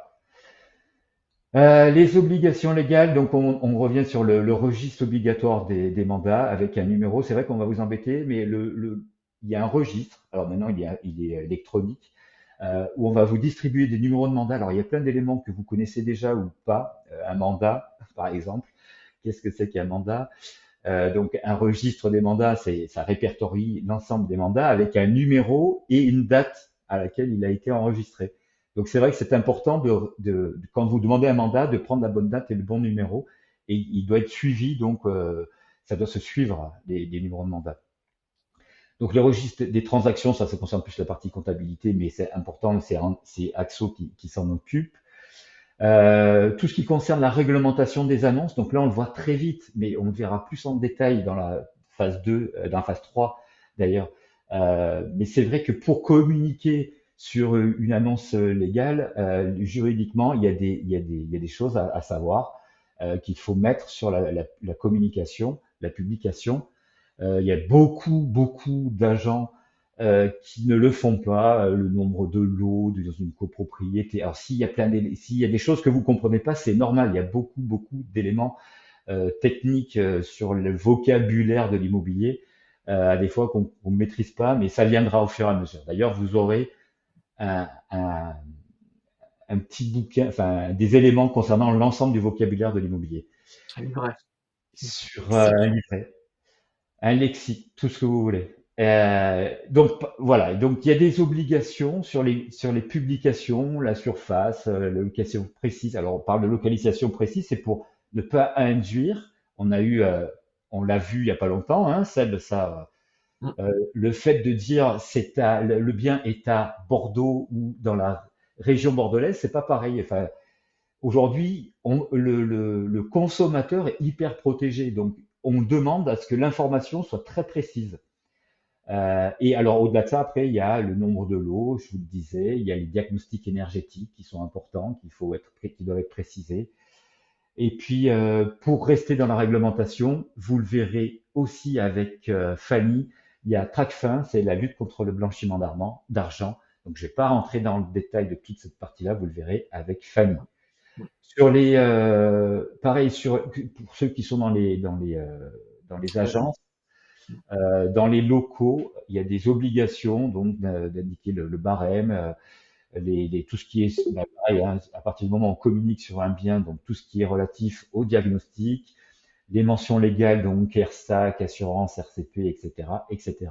Les obligations légales, donc on revient sur le registre obligatoire des mandats avec un numéro. C'est vrai qu'on va vous embêter, mais il y a un registre. Alors maintenant, il est électronique où on va vous distribuer des numéros de mandat. Alors il y a plein d'éléments que vous connaissez déjà ou pas. Un mandat, par exemple. Qu'est-ce que c'est qu'un mandat? Donc un registre des mandats, ça répertorie l'ensemble des mandats avec un numéro et une date à laquelle il a été enregistré. Donc c'est vrai que c'est important quand vous demandez un mandat de prendre la bonne date et le bon numéro et il doit être suivi donc ça doit se suivre les numéros de mandat. Donc le registre des transactions, ça concerne plus la partie comptabilité, mais c'est important, c'est Axo qui s'en occupe. Tout ce qui concerne la réglementation des annonces, donc là on le voit très vite, mais on le verra plus en détail dans la phase 2, dans la phase 3 d'ailleurs. Mais c'est vrai que pour communiquer sur une annonce légale, juridiquement, il y a des choses à savoir qu'il faut mettre sur la communication, la publication. Il y a beaucoup d'agents qui ne le font pas, le nombre de lots dans une copropriété. Alors s'il y a des choses que vous comprenez pas, c'est normal. Il y a beaucoup d'éléments techniques sur le vocabulaire de l'immobilier, à des fois qu'on ne maîtrise pas, mais ça viendra au fur et à mesure. D'ailleurs, vous aurez un, un, un petit bouquin, enfin des éléments concernant l'ensemble du vocabulaire de l'immobilier C'est vrai. sur un livret, un lexique, tout ce que vous voulez. Donc voilà, donc il y a des obligations sur les publications, la surface, la localisation précise. Alors on parle de localisation précise, c'est pour ne pas induire. On l'a vu il y a pas longtemps, hein, celle de ça. Le fait de dire le bien est à Bordeaux ou dans la région bordelaise, c'est pas pareil. Enfin, aujourd'hui, le consommateur est hyper protégé, donc on demande à ce que l'information soit très précise. Et alors, au-delà de ça, après, il y a le nombre de lots, je vous le disais, il y a les diagnostics énergétiques qui sont importants, qui doivent être précisés. Et puis, pour rester dans la réglementation, vous le verrez aussi avec Fanny, il y a TRACFIN, c'est la lutte contre le blanchiment d'argent. Donc, je ne vais pas rentrer dans le détail de toute cette partie-là, vous le verrez avec Fanny. Pareil, pour ceux qui sont dans les agences, dans les locaux, il y a des obligations donc d'indiquer le barème, tout ce qui est pareil, hein, à partir du moment où on communique sur un bien, donc tout ce qui est relatif au diagnostic, les mentions légales, donc ERSAC, assurance, RCP, etc., etc.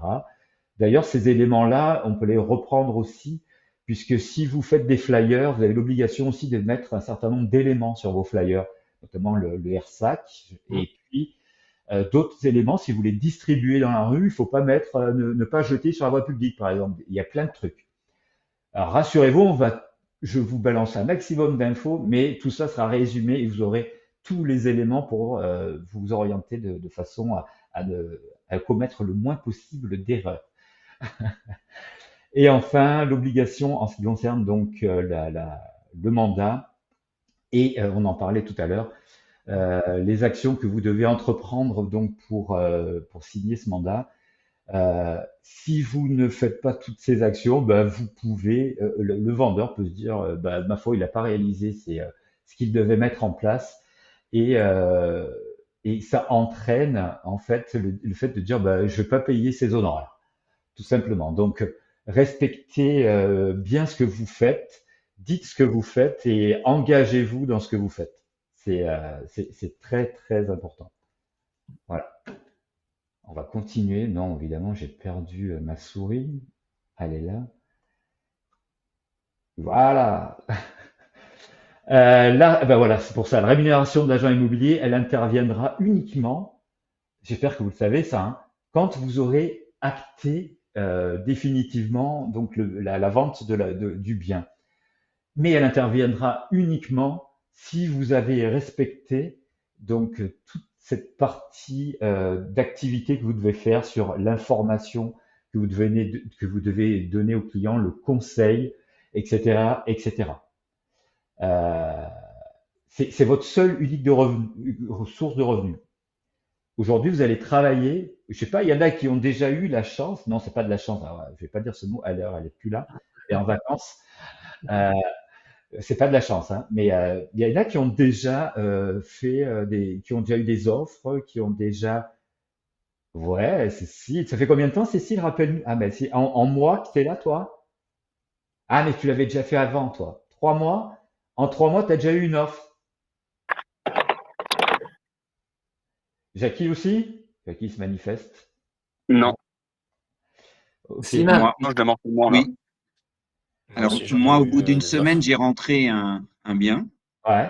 D'ailleurs, ces éléments-là, on peut les reprendre aussi, puisque si vous faites des flyers, vous avez l'obligation aussi de mettre un certain nombre d'éléments sur vos flyers, notamment le ERSAC, et puis d'autres éléments, si vous les distribuez dans la rue, il faut pas ne pas jeter sur la voie publique, par exemple. Il y a plein de trucs. Alors rassurez-vous, je vous balance un maximum d'infos, mais tout ça sera résumé et vous aurez tous les éléments pour vous orienter de façon à commettre le moins possible d'erreurs. Et enfin, l'obligation en ce qui concerne donc le mandat, et on en parlait tout à l'heure, les actions que vous devez entreprendre donc pour signer ce mandat. Si vous ne faites pas toutes ces actions, vous pouvez, le vendeur peut se dire, ma foi, il n'a pas réalisé ce qu'il devait mettre en place, et ça entraîne en fait le fait de dire, je vais pas payer ces honoraires, tout simplement. Donc, respectez bien ce que vous faites, dites ce que vous faites et engagez-vous dans ce que vous faites. C'est très important. Voilà. On va continuer. Non, évidemment, j'ai perdu ma souris. Elle est là. Voilà. Là, voilà, c'est pour ça. La rémunération de l'agent immobilier, elle interviendra uniquement, j'espère que vous le savez ça, hein, quand vous aurez acté définitivement donc la vente du bien. Mais elle interviendra uniquement si vous avez respecté donc toute cette partie d'activité que vous devez faire sur l'information que vous devez donner au client, le conseil, etc., etc. C'est votre seule unique source de revenus. Aujourd'hui, vous allez travailler. Je sais pas, il y en a qui ont déjà eu la chance. Non, c'est pas de la chance. Alors, je vais pas dire ce mot. À l'heure, elle est plus là. Elle est en vacances. C'est pas de la chance, hein, mais il y en a qui ont déjà qui ont déjà eu des offres, qui ont déjà. Ouais, Cécile. Ça fait combien de temps, Cécile? Rappelle-nous. Ah ben, c'est en mois que t'es là, toi? Ah, mais tu l'avais déjà fait avant, toi. 3 mois? En 3 mois, tu as déjà eu une offre. Jackie aussi? Jackie se manifeste. Non, Ok. Slimane. Moi, je demande pour moi, là. oui. Alors, aussi, j'en ai moi, au eu, bout d'une des semaine, offres. j'ai rentré un bien Ouais,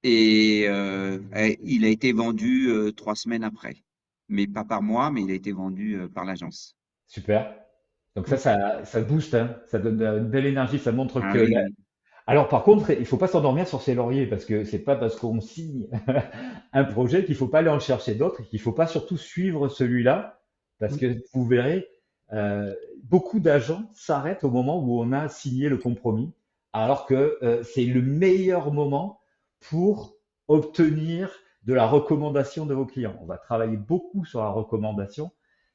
et il a été vendu 3 semaines après. Mais pas par moi, mais il a été vendu par l'agence. super. Donc ça booste, hein. Ça donne une belle énergie. Ça montre Ah que oui, oui. Alors par contre, il faut pas s'endormir sur ses lauriers parce que c'est pas parce qu'on signe un projet qu'il faut pas aller en chercher d'autres et qu'il faut pas surtout suivre celui-là parce que vous verrez, beaucoup d'agents s'arrêtent au moment où on a signé le compromis, alors que c'est le meilleur moment pour obtenir de la recommandation de vos clients. On va travailler beaucoup sur la recommandation.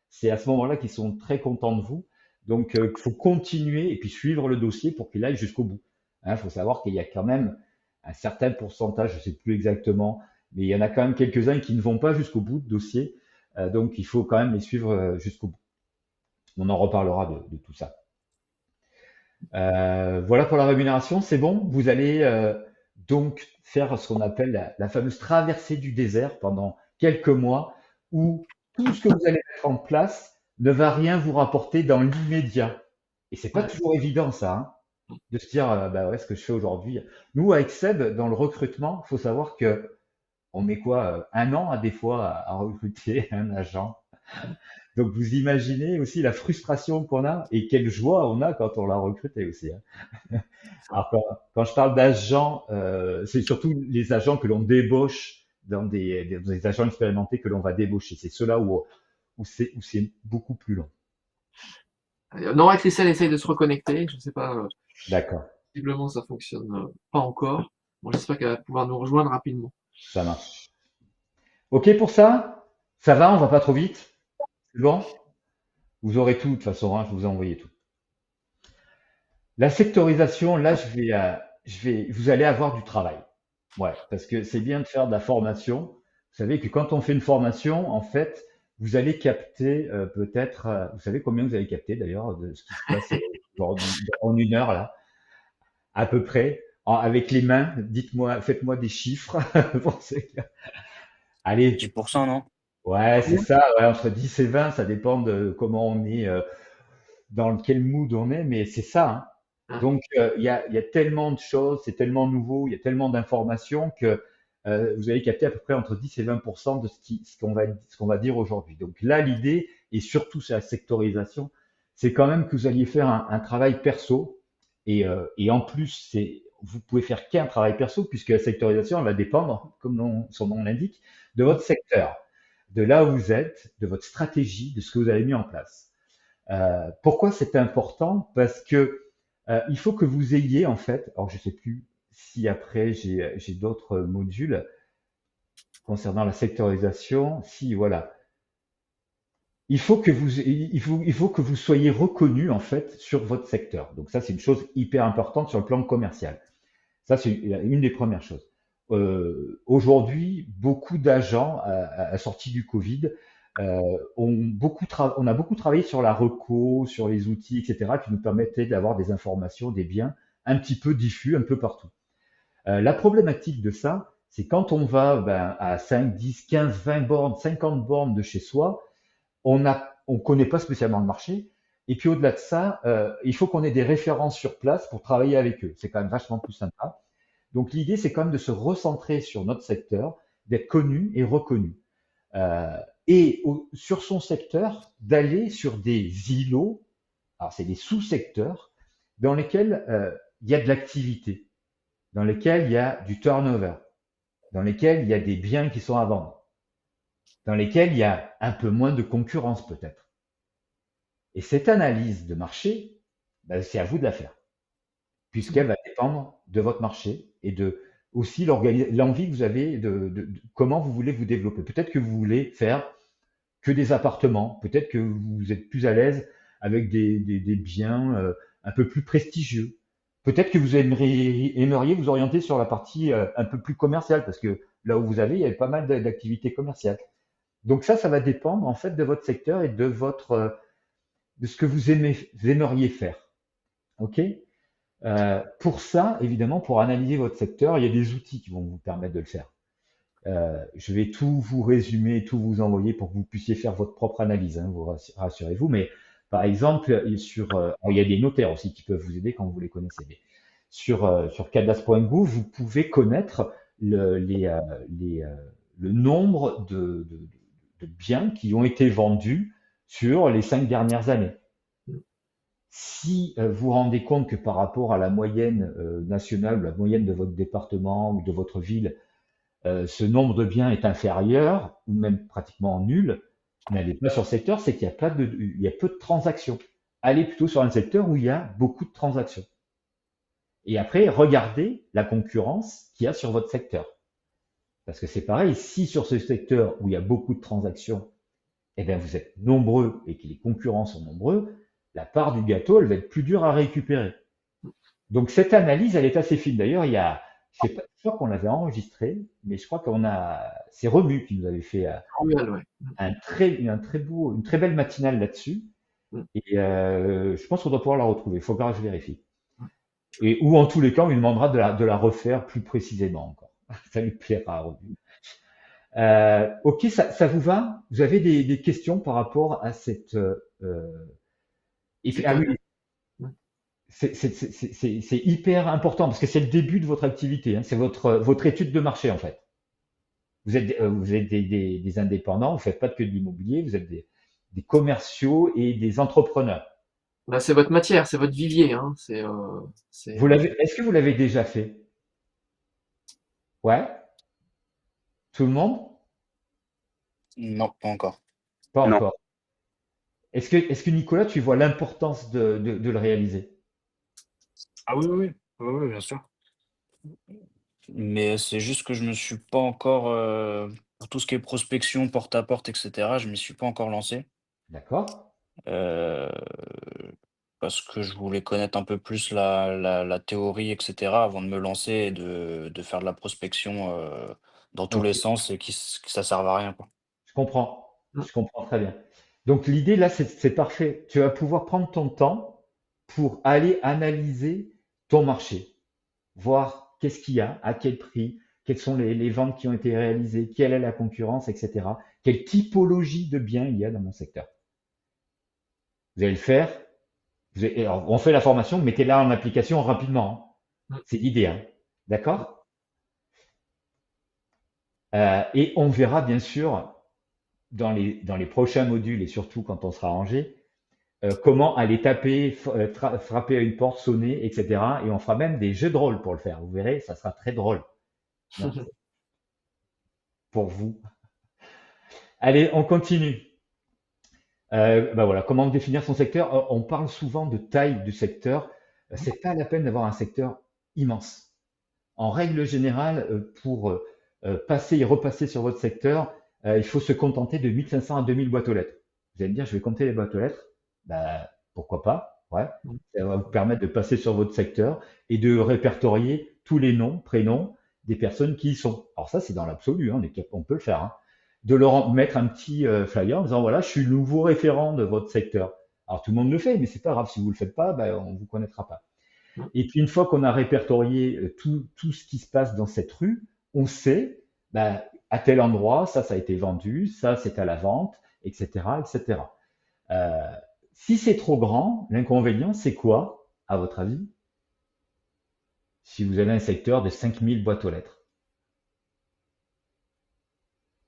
C'est à ce moment-là qu'ils sont très contents de vous. Donc, il faut continuer et puis suivre le dossier pour qu'il aille jusqu'au bout. Il faut savoir qu'il y a quand même un certain pourcentage, je ne sais plus exactement, mais il y en a quand même quelques-uns qui ne vont pas jusqu'au bout de dossier. Donc, il faut quand même les suivre jusqu'au bout. On en reparlera de tout ça. Voilà pour la rémunération, c'est bon. Vous allez donc faire ce qu'on appelle la fameuse traversée du désert pendant quelques mois où tout ce que vous allez mettre en place ne va rien vous rapporter dans l'immédiat. Et c'est pas Ouais. toujours évident ça, de se dire bah ouais, ce que je fais aujourd'hui. Nous avec Seb dans le recrutement, il faut savoir que on met quoi, un an des fois à recruter un agent. Donc vous imaginez aussi la frustration qu'on a et quelle joie on a quand on l'a recruté aussi. Alors quand je parle d'agents, c'est surtout les agents que l'on débauche dans des agents expérimentés que l'on va débaucher. C'est ceux-là où c'est beaucoup plus long. Nora et Christelle essayent de se reconnecter. Je ne sais pas, D'accord, visiblement ça fonctionne pas encore. Bon, j'espère qu'elle va pouvoir nous rejoindre rapidement. ça marche. OK pour ça? Ça va, on va pas trop vite? C'est bon? Vous aurez tout de toute façon, hein, je vous ai envoyé tout. La sectorisation, là, vous allez avoir du travail. Ouais, parce que c'est bien de faire de la formation. Vous savez que quand on fait une formation, en fait, vous allez capter peut-être, vous savez combien vous allez capter d'ailleurs de ce qui se passe en une heure là, à peu près, avec les mains. Dites-moi, faites-moi des chiffres. Allez, 10%, non? ouais, c'est ça, ouais, entre 10 et 20, ça dépend de comment on est, dans quel mood on est, mais c'est ça, hein. Ah. Donc, il y a tellement de choses, c'est tellement nouveau, il y a tellement d'informations que vous allez capter à peu près entre 10 et 20% de ce qu'on va dire aujourd'hui. Donc là, l'idée, et surtout sur la sectorisation, c'est quand même que vous alliez faire un travail perso. Et en plus, vous pouvez faire qu'un travail perso, puisque la sectorisation, elle va dépendre, comme son nom l'indique, de votre secteur, de là où vous êtes, de votre stratégie, de ce que vous avez mis en place. Pourquoi c'est important? Parce que il faut que vous ayez en fait, alors je sais plus si après j'ai d'autres modules concernant la sectorisation. Si voilà, il faut que vous soyez reconnu en fait sur votre secteur. Donc ça c'est une chose hyper importante sur le plan commercial. Ça c'est une des premières choses. Aujourd'hui, beaucoup d'agents à la sortie du Covid on a beaucoup travaillé sur la reco, sur les outils, etc., qui nous permettaient d'avoir des informations, des biens un petit peu diffus, un peu partout. La problématique de ça, c'est quand on va à 5, 10, 15, 20 bornes, 50 bornes de chez soi, on connaît pas spécialement le marché. Et puis au-delà de ça, il faut qu'on ait des références sur place pour travailler avec eux. C'est quand même vachement plus sympa. Donc l'idée, c'est quand même de se recentrer sur notre secteur, d'être connu et reconnu. Sur son secteur, d'aller sur des îlots, alors c'est des sous-secteurs, dans lesquels il y a de l'activité, dans lesquels il y a du turnover, dans lesquels il y a des biens qui sont à vendre, dans lesquels il y a un peu moins de concurrence peut-être. Et cette analyse de marché, c'est à vous de la faire, puisqu'elle va dépendre de votre marché et de aussi l'envie que vous avez de comment vous voulez vous développer. Peut-être que vous voulez faire que des appartements, peut-être que vous êtes plus à l'aise avec des biens un peu plus prestigieux. Peut-être que vous aimeriez vous orienter sur la partie un peu plus commerciale, parce que là où vous allez, il y a pas mal d'activités commerciales. Donc ça va dépendre en fait de votre secteur et de ce que vous aimeriez faire. OK? Pour ça, évidemment, pour analyser votre secteur, il y a des outils qui vont vous permettre de le faire. Je vais tout vous résumer, tout vous envoyer pour que vous puissiez faire votre propre analyse, hein, vous rassurez-vous. Mais par exemple, alors, il y a des notaires aussi qui peuvent vous aider quand vous les connaissez. Mais sur cadas.gouv, vous pouvez connaître le nombre de biens qui ont été vendus sur les 5 dernières années. Si vous vous rendez compte que par rapport à la moyenne nationale, ou la moyenne de votre département ou de votre ville, ce nombre de biens est inférieur ou même pratiquement nul, N'allez pas sur le secteur, c'est qu'il y a il y a peu de transactions. Allez plutôt sur un secteur où il y a beaucoup de transactions. Et après, regardez la concurrence qu'il y a sur votre secteur. Parce que c'est pareil, si sur ce secteur où il y a beaucoup de transactions, eh bien, vous êtes nombreux et que les concurrents sont nombreux, la part du gâteau, elle va être plus dure à récupérer. Donc cette analyse, elle est assez fine. D'ailleurs, je sais pas, je crois qu'on l'avait enregistrée, mais je crois c'est Remu qui nous avait fait Romuald, ouais. une très belle matinale là-dessus. Mm. Et je pense qu'on doit pouvoir la retrouver. Il faudra que je vérifie. Ou en tous les cas, on lui demandera de la refaire plus précisément encore. Ça lui plaira, Remu. Ok, ça vous va? Vous avez des questions par rapport à cette et puis, C'est ah quoi? oui, c'est hyper important parce que c'est le début de votre activité, hein. C'est votre étude de marché en fait. Vous êtes des indépendants, vous faites pas que de l'immobilier, vous êtes des commerciaux et des entrepreneurs. Bah, c'est votre matière, c'est votre vivier, hein. Est-ce que vous l'avez déjà fait? Ouais, tout le monde? Non, pas encore. Pas Non. encore. Est-ce que Nicolas, tu vois l'importance de le réaliser? Ah oui, oui, oui, oui, bien sûr. Mais c'est juste que je me suis pas encore, pour tout ce qui est prospection, porte-à-porte, et cetera, je m'y suis pas encore lancé. D'accord? Heu, Parce que je voulais connaître un peu plus la théorie, et cetera, avant de me lancer et de faire de la prospection, dans tous Ok. les sens et que ça serve à rien, quoi. Je comprends. Mm. Je comprends très bien. Donc l'idée là, c'est parfait. Tu vas pouvoir prendre ton temps pour aller analyser ton marché, voir qu'est-ce qu'il y a, à quel prix, quelles sont les ventes qui ont été réalisées, quelle est la concurrence, etc. Quelle typologie de biens il y a dans mon secteur. Vous allez le faire. Alors, on fait la formation, mettez-la en application rapidement, hein. Mm. C'est l'idée, hein. D'accord? Et on verra bien sûr dans les prochains modules et surtout quand on sera rangé, comment aller taper, frapper à une porte, sonner, etc. Et on fera même des jeux de rôle pour le faire. Vous verrez, ça sera très drôle. Non, pour vous. Allez, on continue. Ben voilà, comment définir son secteur? On parle souvent de taille du secteur. C'est pas la peine d'avoir un secteur immense. En règle générale, pour passer et repasser sur votre secteur, il faut se contenter de 1500 à 2000 boîtes aux lettres. Vous allez me dire, je vais compter les boîtes aux lettres. Ben, pourquoi pas? Ouais. Ça va vous permettre de passer sur votre secteur et de répertorier tous les noms, prénoms des personnes qui y sont. Alors ça, c'est dans l'absolu, hein, on peut le faire, hein. De leur mettre un petit flyer en disant, voilà, je suis le nouveau référent de votre secteur. Alors tout le monde le fait, mais c'est pas grave, si vous le faites pas, ben, on vous connaîtra pas. Et puis une fois qu'on a répertorié tout ce qui se passe dans cette rue, on sait, ben, à tel endroit, ça a été vendu, ça c'est à la vente, etc., etc. Euh, Si c'est trop grand, l'inconvénient c'est quoi, à votre avis, si vous avez un secteur de 5000 boîtes aux lettres?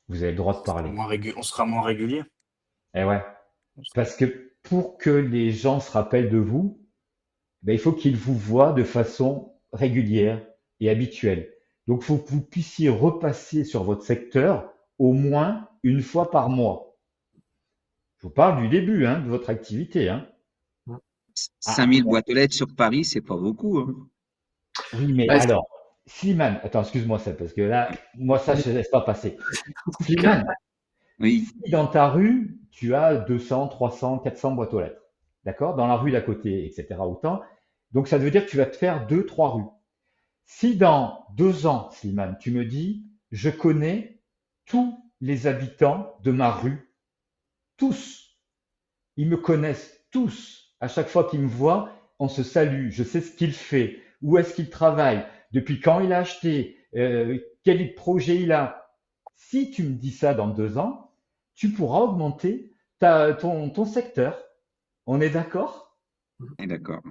Vous avez le droit de parler. On sera moins régulier. Eh ouais, parce que pour que les gens se rappellent de vous, ben, il faut qu'ils vous voient de façon régulière et habituelle. Donc, il faut que vous puissiez repasser sur votre secteur au moins une fois par mois. Je vous parle du début, hein, de votre activité, hein. Ah, 5000 boîtes aux lettres sur Paris, c'est pas beaucoup, hein. oui, mais Ouais, alors, Slimane, attends, excuse-moi ça, parce que là, moi ça, je ne laisse pas passer. Slimane, Oui, si dans ta rue, tu as 200, 300, 400 boîtes aux lettres, d'accord? Dans la rue d'à côté, etc., autant. Donc, ça veut dire que tu vas te faire deux, trois rues. Si dans 2 ans, Slimane, tu me dis, je connais tous les habitants de ma rue, tous, ils me connaissent tous. À chaque fois qu'ils me voient, on se salue. Je sais ce qu'il fait, où est-ce qu'il travaille, depuis quand il a acheté, quel projet il a. Si tu me dis ça dans 2 ans, tu pourras augmenter ton secteur. On est d'accord? d'accord.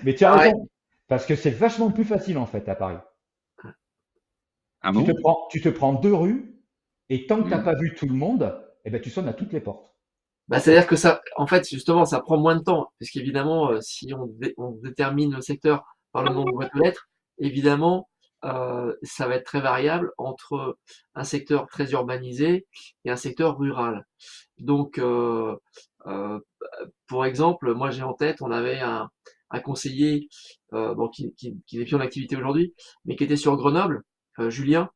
Mais tu as ah ouais. raison, parce que c'est vachement plus facile en fait à Paris. Ah Tu te bon? prends, tu te prends 2 rues et tant que tu n'as Hmm. pas vu tout le monde, eh ben, tu sonnes à toutes les portes. Bah, c'est-à-dire que ça, en fait, justement, ça prend moins de temps, parce qu'évidemment, si on détermine le secteur par le nombre de boîtes aux lettres, évidemment, ça va être très variable entre un secteur très urbanisé et un secteur rural. Donc, pour exemple, moi j'ai en tête, on avait un conseiller bon, qui n'est plus en activité aujourd'hui, mais qui était sur Grenoble, Julien.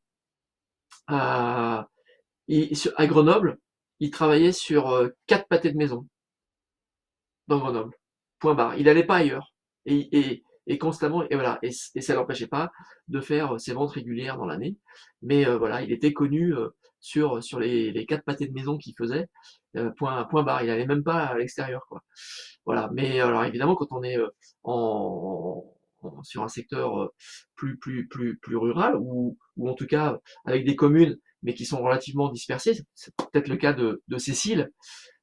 Euh, à Grenoble, il travaillait sur 4 pâtés de maison dans Grenoble. Point barre. Il n'allait pas ailleurs. Et constamment, et voilà, et ça l'empêchait pas de faire ses ventes régulières dans l'année. Mais voilà, il était connu sur les 4 pâtés de maison qu'il faisait. Point barre. Il n'allait même pas à l'extérieur, quoi. Voilà. Mais alors évidemment, quand on est sur un secteur plus rural, ou en tout cas avec des communes, mais qui sont relativement dispersées, c'est peut-être le cas de Cécile,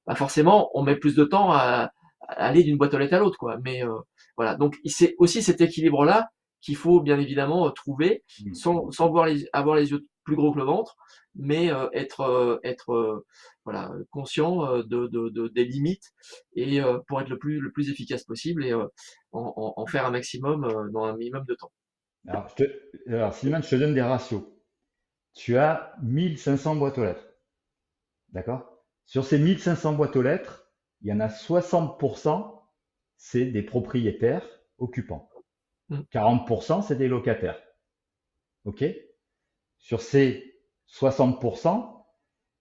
bah forcément, on met plus de temps à aller d'une boîte aux lettres à l'autre, quoi. Mais voilà, donc c'est aussi cet équilibre-là qu'il faut bien évidemment trouver, sans avoir les yeux plus gros que le ventre, mais être voilà, conscient des limites, et pour être le plus efficace possible, et en faire un maximum dans un minimum de temps. Alors, Slimane, je te donne des ratios. Tu as 1500 boîtes aux lettres. D'accord? Sur ces 1500 boîtes aux lettres, il y en a 60%, c'est des propriétaires occupants. 40%, c'est des locataires. OK? Sur ces 60%,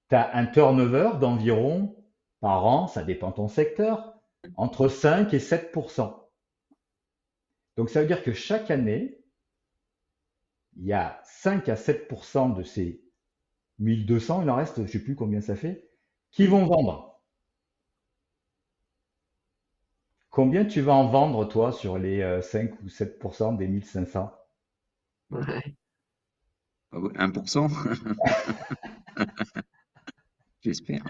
tu as un turnover d'environ, par an, ça dépend de ton secteur, entre 5 et 7%. Donc ça veut dire que chaque année, il y a 5 à 7% de ces 1200, il en reste, je ne sais plus combien ça fait, qui vont vendre. Combien tu vas en vendre, toi, sur les 5 ou 7% des 1500? Ouais. 1%, j'espère.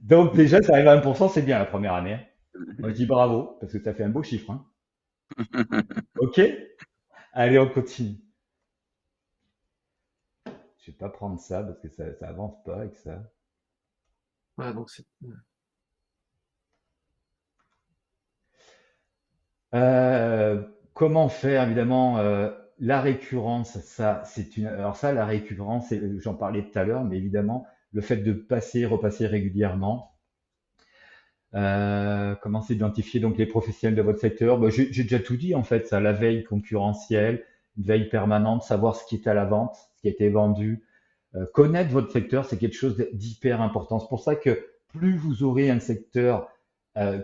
Donc déjà, ça arrive à 1%, c'est bien la première année, hein. Moi, je dis bravo, parce que ça fait un beau chiffre, hein. OK? Allez, on continue. Je vais pas prendre ça parce que ça avance pas avec ça. Voilà, donc c'est Comment faire, évidemment, la récurrence, ça, c'est une. Alors ça, la récurrence, j'en parlais tout à l'heure, mais évidemment, le fait de repasser régulièrement. Comment s'identifier donc les professionnels de votre secteur? Bah, j'ai déjà tout dit en fait, ça, la veille concurrentielle, une veille permanente, savoir ce qui est à la vente, ce qui a été vendu. Connaître votre secteur, c'est quelque chose d'hyper important. C'est pour ça que plus vous aurez un secteur euh,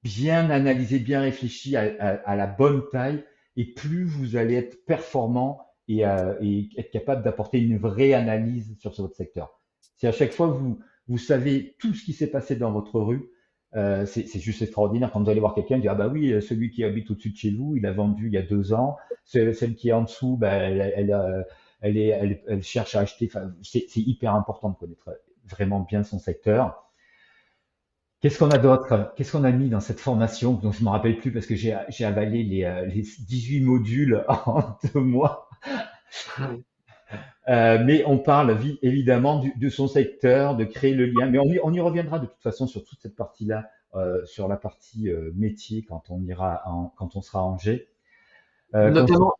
bien analysé, bien réfléchi à la bonne taille, et plus vous allez être performant et être capable d'apporter une vraie analyse sur votre secteur. Si à chaque fois vous savez tout ce qui s'est passé dans votre rue, c'est juste extraordinaire. Quand vous allez voir quelqu'un, dire ah bah oui, celui qui habite au-dessus de chez vous, il a vendu il y a 2 ans. Celle qui est en dessous, bah, elle cherche à acheter. Enfin, c'est hyper important de connaître vraiment bien son secteur. Qu'est-ce qu'on a d'autre? Qu'est-ce qu'on a mis dans cette formation dont je ne me rappelle plus parce que j'ai avalé les 18 modules en 2 mois. Mais on parle évidemment de son secteur, de créer le lien. Mais on y reviendra de toute façon sur toute cette partie-là, sur la partie métier quand quand on sera en G. Notamment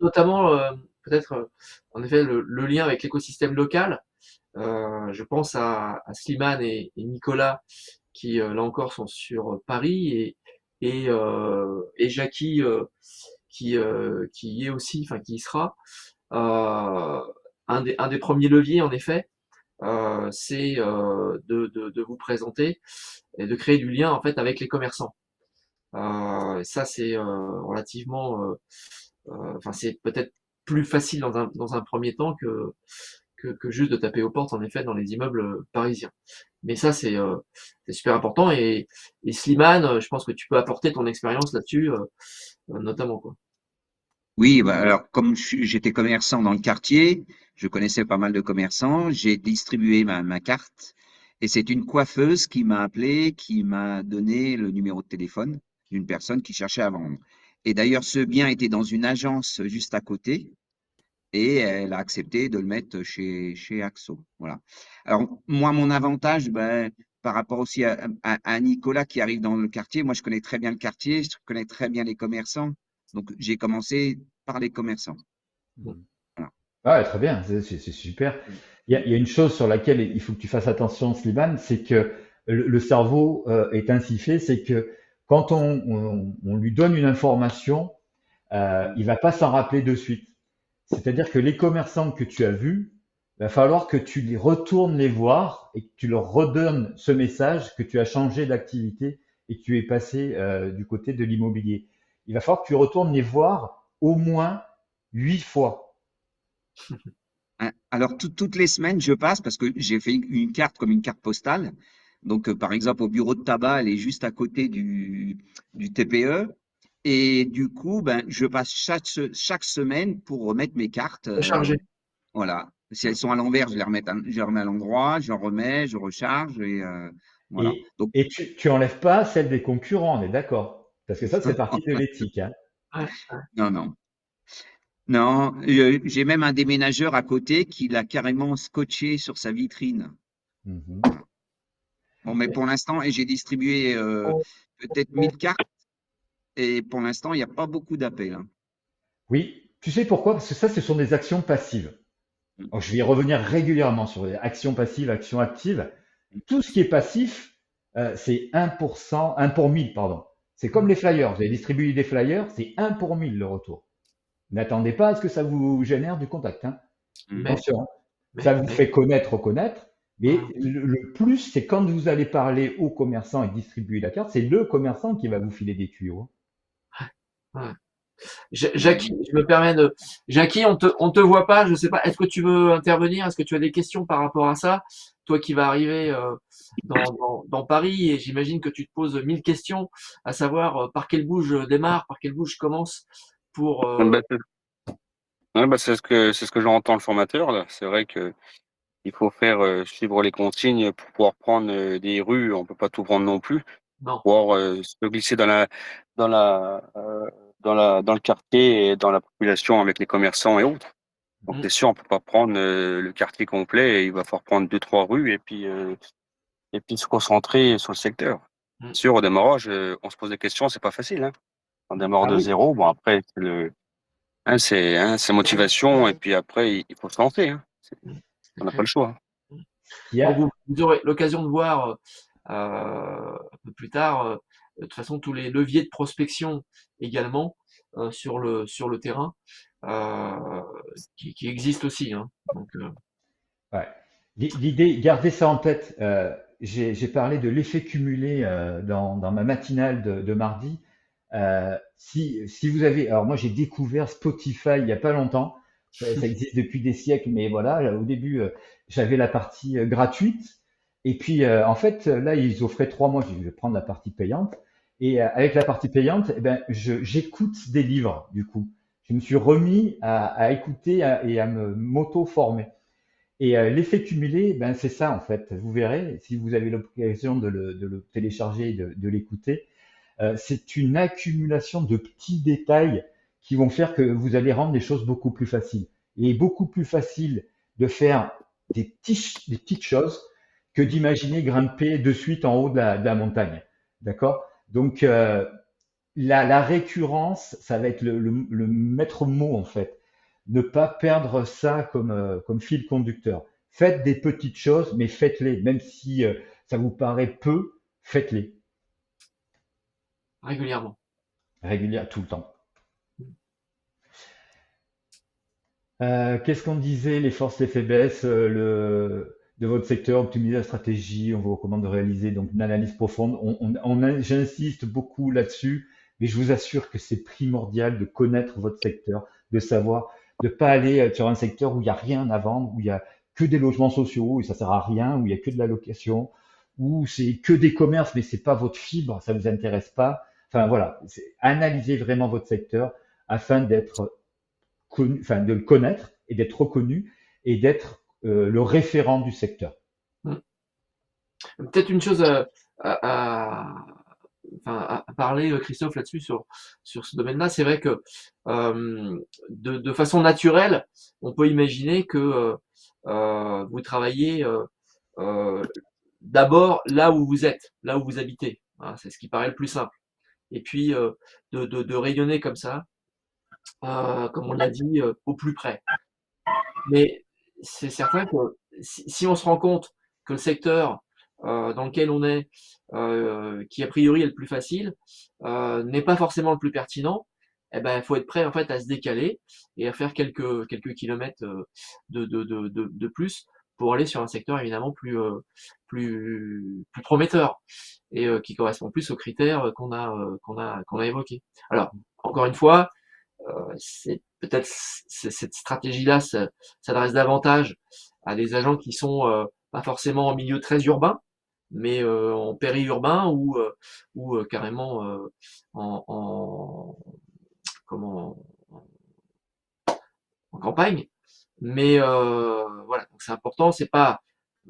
peut-être en effet le lien avec l'écosystème local. Je pense à Slimane et Nicolas qui là encore sont sur Paris, et Jackie qui y est aussi, enfin qui y sera. Un des premiers leviers en effet, c'est de vous présenter et de créer du lien en fait avec les commerçants. Ça c'est relativement enfin, c'est peut-être plus facile dans un premier temps que juste de taper aux portes, en effet, dans les immeubles parisiens. Mais ça, c'est super important. Et Slimane, je pense que tu peux apporter ton expérience là-dessus, notamment, quoi. Oui, bah, alors comme j'étais commerçant dans le quartier, je connaissais pas mal de commerçants, j'ai distribué ma carte et c'est une coiffeuse qui m'a appelé, qui m'a donné le numéro de téléphone d'une personne qui cherchait à vendre. Et d'ailleurs, ce bien était dans une agence juste à côté et elle a accepté de le mettre chez Axo. Voilà. Alors, moi, mon avantage, ben, par rapport aussi à Nicolas qui arrive dans le quartier, moi, je connais très bien le quartier, je connais très bien les commerçants. Donc, j'ai commencé par les commerçants. Mhm. Voilà. Ouais, très bien, c'est super. Il y a une chose sur laquelle il faut que tu fasses attention, Slimane, c'est que le cerveau est ainsi fait, c'est que quand on lui donne une information, il va pas s'en rappeler de suite. C'est-à-dire que les commerçants que tu as vus, il va falloir que tu les retournes les voir et que tu leur redonnes ce message que tu as changé d'activité et que tu es passé du côté de l'immobilier. Il va falloir que tu retournes les voir au moins 8 fois. Hein. Alors, toutes les semaines, je passe parce que j'ai fait une carte comme une carte postale. Donc, par exemple, au bureau de tabac, elle est juste à côté du TPE. Et du coup, ben, je passe chaque semaine pour remettre mes cartes. Recharger. Voilà. Si elles sont à l'envers, je les remets à l'endroit, j'en remets, je recharge et voilà. Donc, Et tu enlèves pas celle des concurrents, on est d'accord? Parce que ça, c'est partie de l'éthique, hein. Ouais. non, non. Non, j'ai même un déménageur à côté qui l'a carrément scotché sur sa vitrine. Mhm. Voilà. Bon, mais pour l'instant, et j'ai distribué peut-être 1000 cartes et pour l'instant, il n'y a pas beaucoup d'appels. Hein. Oui, tu sais pourquoi? Parce que ça, ce sont des actions passives. Mm. Alors, je vais y revenir régulièrement sur les actions passives, actions actives. Tout ce qui est passif, c'est 1%, 1 pour 1000, pardon. C'est comme les flyers. Vous avez distribué des flyers, c'est 1 pour 1000 le retour. N'attendez pas à ce que ça vous génère du contact, hein. Mm. Mais, Attention, hein. Ça vous fait reconnaître, mais le plus, c'est quand vous allez parler au commerçant et distribuer la carte, c'est le commerçant qui va vous filer des tuyaux. ouais. Jackie, je me permets de. Jackie, on te voit pas, je sais pas. Est-ce que tu veux intervenir? Est-ce que tu as des questions par rapport à ça? Toi qui vas arriver dans Paris, et j'imagine que tu te poses 1000 questions, à savoir par quel bout je démarre, par quel bout je commence pour. Bah, ouais, bah, c'est ce que j'entends le formateur là. C'est vrai que il faut faire suivre les consignes pour pouvoir prendre des rues. On peut pas tout prendre non plus. Non. Pouvoir se glisser dans la dans le quartier et dans la population avec les commerçants et autres. Donc Mm. c'est sûr, on peut pas prendre le quartier complet. Il va falloir prendre deux trois rues et puis se concentrer sur le secteur. Mm. Sûr, au démarrage, on se pose des questions, c'est pas facile, hein. On démarre Ah de oui, zéro. Bon après, c'est motivation et puis après il faut se lancer, hein. Mm. C'est On n'a pas clair. le choix. il y Donc a, vous aurez l'occasion de voir un peu plus tard, de toute façon, tous les leviers de prospection également sur le terrain euh, qui existent aussi. Hein. Donc, ouais. L'idée, gardez ça en tête. J'ai parlé de l'effet cumulé dans ma matinale de mardi. Si vous avez, alors moi j'ai découvert Spotify il y a pas longtemps. Ça existe depuis des siècles, mais voilà, au début j'avais la partie gratuite, et puis en fait là ils offraient 3 mois. J'ai dit, je vais prendre la partie payante, et avec la partie payante, eh ben j'écoute des livres du coup. Je me suis remis à écouter et à me m'auto-former. Et l'effet cumulé, ben, c'est ça en fait. Vous verrez, si vous avez l'occasion de le télécharger et de l'écouter, c'est une accumulation de petits détails qui vont faire que vous allez rendre les choses beaucoup plus faciles. Et beaucoup plus facile de faire des petites choses que d'imaginer grimper de suite en haut de la montagne. D'accord? Donc, la récurrence, ça va être le maître mot en fait. Ne pas perdre ça comme fil conducteur. Faites des petites choses, mais faites-les. Même si ça vous paraît peu, faites-les régulièrement. régulièrement, tout le temps. Qu'est-ce qu'on disait, les forces, les faiblesses de votre secteur, optimiser la stratégie, on vous recommande de réaliser donc une analyse profonde. J'insiste beaucoup là-dessus, mais je vous assure que c'est primordial de connaître votre secteur, de savoir, de pas aller sur un secteur où il n'y a rien à vendre, où il y a que des logements sociaux et ça sert à rien, où il y a que de la location, où c'est que des commerces, mais c'est pas votre fibre, ça vous intéresse pas. Enfin voilà, analysez vraiment votre secteur afin d'être enfin, de le connaître et d'être reconnu et d'être le référent du secteur. Mm. Peut-être une chose à parler, Christophe, là-dessus, sur ce domaine-là. C'est vrai que de façon naturelle, on peut imaginer que vous travaillez euh, d'abord là où vous êtes, là où vous habitez. Voilà, c'est ce qui paraît le plus simple. Et puis de rayonner comme ça comme on l'a dit, au plus près. Mais c'est certain que si on se rend compte que le secteur, dans lequel on est, qui a priori est le plus facile, n'est pas forcément le plus pertinent, et ben, il faut être prêt en fait à se décaler et à faire quelques kilomètres, de plus pour aller sur un secteur évidemment plus prometteur et qui correspond plus aux critères, qu'on a évoqués. Alors, encore une fois, c'est peut-être cette stratégie-là s'adresse davantage à des agents qui sont pas forcément en milieu très urbain, mais en périurbain ou carrément en comment en campagne. Mais voilà, donc c'est important, c'est pas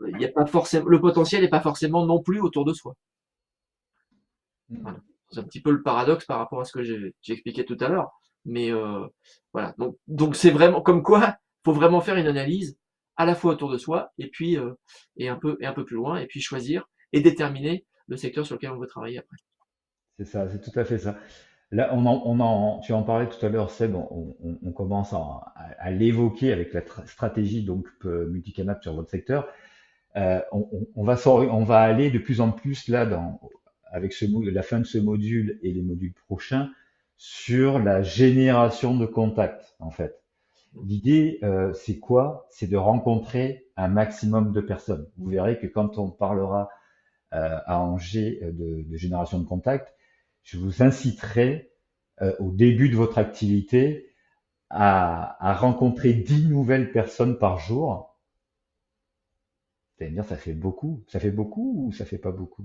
il n'y a pas forcément le potentiel n'est pas forcément non plus autour de soi. Voilà. C'est un petit peu le paradoxe par rapport à ce que j'ai expliqué tout à l'heure. Mais voilà. Donc c'est vraiment comme quoi, faut vraiment faire une analyse à la fois autour de soi et puis et un peu plus loin et puis choisir et déterminer le secteur sur lequel on veut travailler après. C'est ça, c'est tout à fait ça. Là, tu en parlais tout à l'heure, Seb, on commence à l'évoquer avec la stratégie donc multicanal sur votre secteur. On va aller de plus en plus là avec la fin de ce module et les modules prochains sur la génération de contacts en fait. L'idée, c'est quoi? C'est de rencontrer un maximum de personnes. Vous verrez que quand on parlera à Angers de génération de contacts, je vous inciterai au début de votre activité à rencontrer 10 nouvelles personnes par jour. Vous allez me dire, ça fait beaucoup. Ça fait beaucoup ou ça fait pas beaucoup?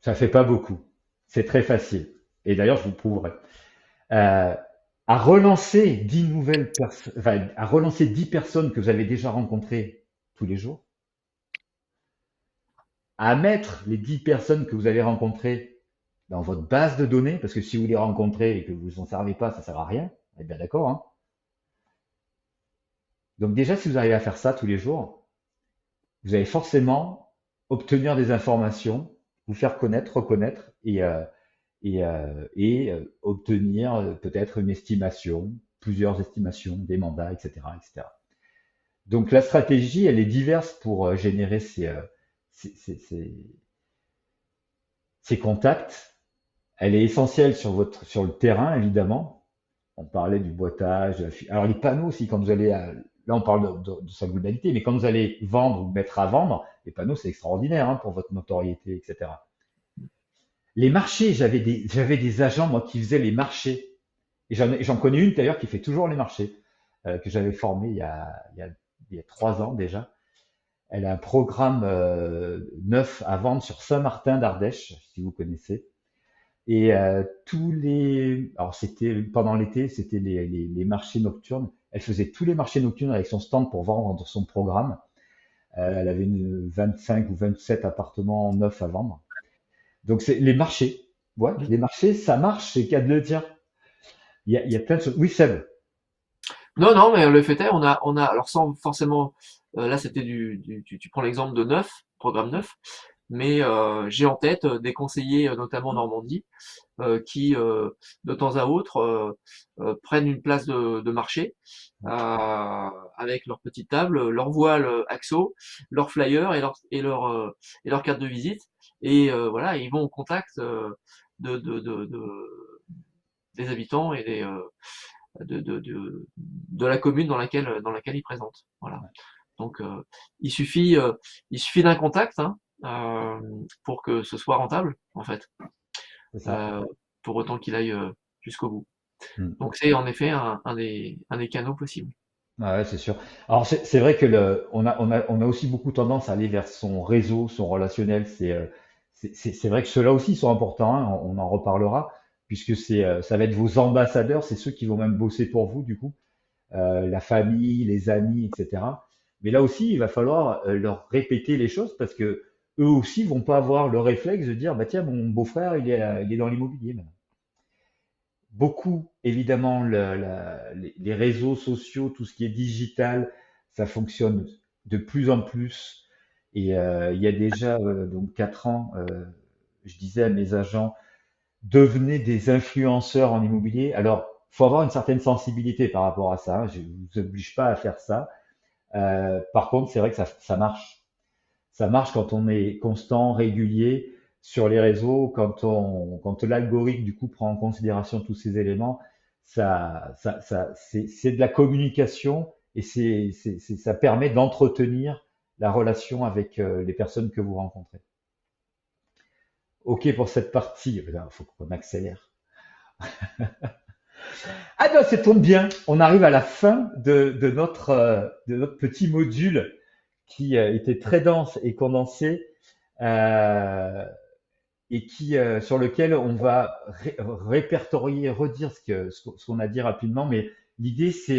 Ça fait pas beaucoup. C'est très facile. Et d'ailleurs, je vous prouverai. Euh, à relancer 10 nouvelles personnes, enfin, à relancer 10 personnes que vous avez déjà rencontrées tous les jours, à mettre les 10 personnes que vous avez rencontrées dans votre base de données, parce que si vous les rencontrez et que vous en servez pas, ça sert à rien. On est bien d'accord, hein? Donc déjà, si vous arrivez à faire ça tous les jours, vous allez forcément obtenir des informations, vous faire connaître, reconnaître et obtenir peut-être une estimation, plusieurs estimations, des mandats, etc., etc. Donc la stratégie, elle est diverse pour générer ces, ces- ces- ces contacts. Elle est essentielle sur le terrain, évidemment. On parlait du boitage. Alors les panneaux aussi, quand vous allez là on parle de sa globalité, mais quand vous allez vendre ou mettre à vendre, les panneaux c'est extraordinaire hein, pour votre notoriété, etc. Les marchés, j'avais des agents moi qui faisaient les marchés. Et j'en connais une d'ailleurs qui fait toujours les marchés, que j'avais formée il y a 3 ans déjà. Elle a un programme neuf à vendre sur Saint-Martin d'Ardèche, si vous connaissez. Et alors c'était pendant l'été, c'était les marchés nocturnes. Elle faisait tous les marchés nocturnes avec son stand pour vendre son programme. Elle avait 25 ou 27 appartements neufs à vendre. Donc c'est les marchés. Ouais, les marchés, ça marche, c'est le cas de le dire. Il y a plein de choses. Oui, Seb. Non, non, mais le fait est, alors sans forcément, là c'était tu prends l'exemple de neuf, programme neuf, mais j'ai en tête des conseillers, notamment en Normandie, qui de temps à autre prennent une place de marché avec leur petite table, leur voile AXO, leur flyer et leur carte de visite, et voilà, ils vont au contact de, de, de, de- des habitants et de la commune dans laquelle ils présentent. Voilà. Donc il suffit d'un contact hein, pour que ce soit rentable en fait, C'est ça. pour autant qu'il aille jusqu'au bout. Hmm. Donc c'est en effet un des canaux possibles. Ah ouais, c'est sûr. Alors c'est vrai que on a aussi beaucoup tendance à aller vers son réseau, son relationnel. C'est vrai que ceux-là aussi sont importants, hein, on en reparlera, puisque ça va être vos ambassadeurs, c'est ceux qui vont même bosser pour vous, du coup, la famille, les amis, etc. Mais là aussi, il va falloir leur répéter les choses parce que eux aussi vont pas avoir le réflexe de dire, bah tiens, mon beau-frère, il est dans l'immobilier maintenant. Beaucoup, évidemment, les réseaux sociaux, tout ce qui est digital, ça fonctionne de plus en plus. Et il y a déjà donc 4 ans, je disais à mes agents devenez des influenceurs en immobilier. Alors, faut avoir une certaine sensibilité par rapport à ça, hein. Je vous oblige pas à faire ça. Par contre, c'est vrai que ça marche. Ça marche quand on est constant, régulier sur les réseaux, quand l'algorithme du coup prend en considération tous ces éléments. C'est de la communication et ça permet d'entretenir la relation avec les personnes que vous rencontrez. Ok pour cette partie. Il faut qu'on accélère. Ah ben, ça tombe bien. On arrive à la fin de notre petit module qui était très dense et condensé euh, et sur lequel on va répertorier, redire ce qu'on a dit rapidement. Mais l'idée, c'est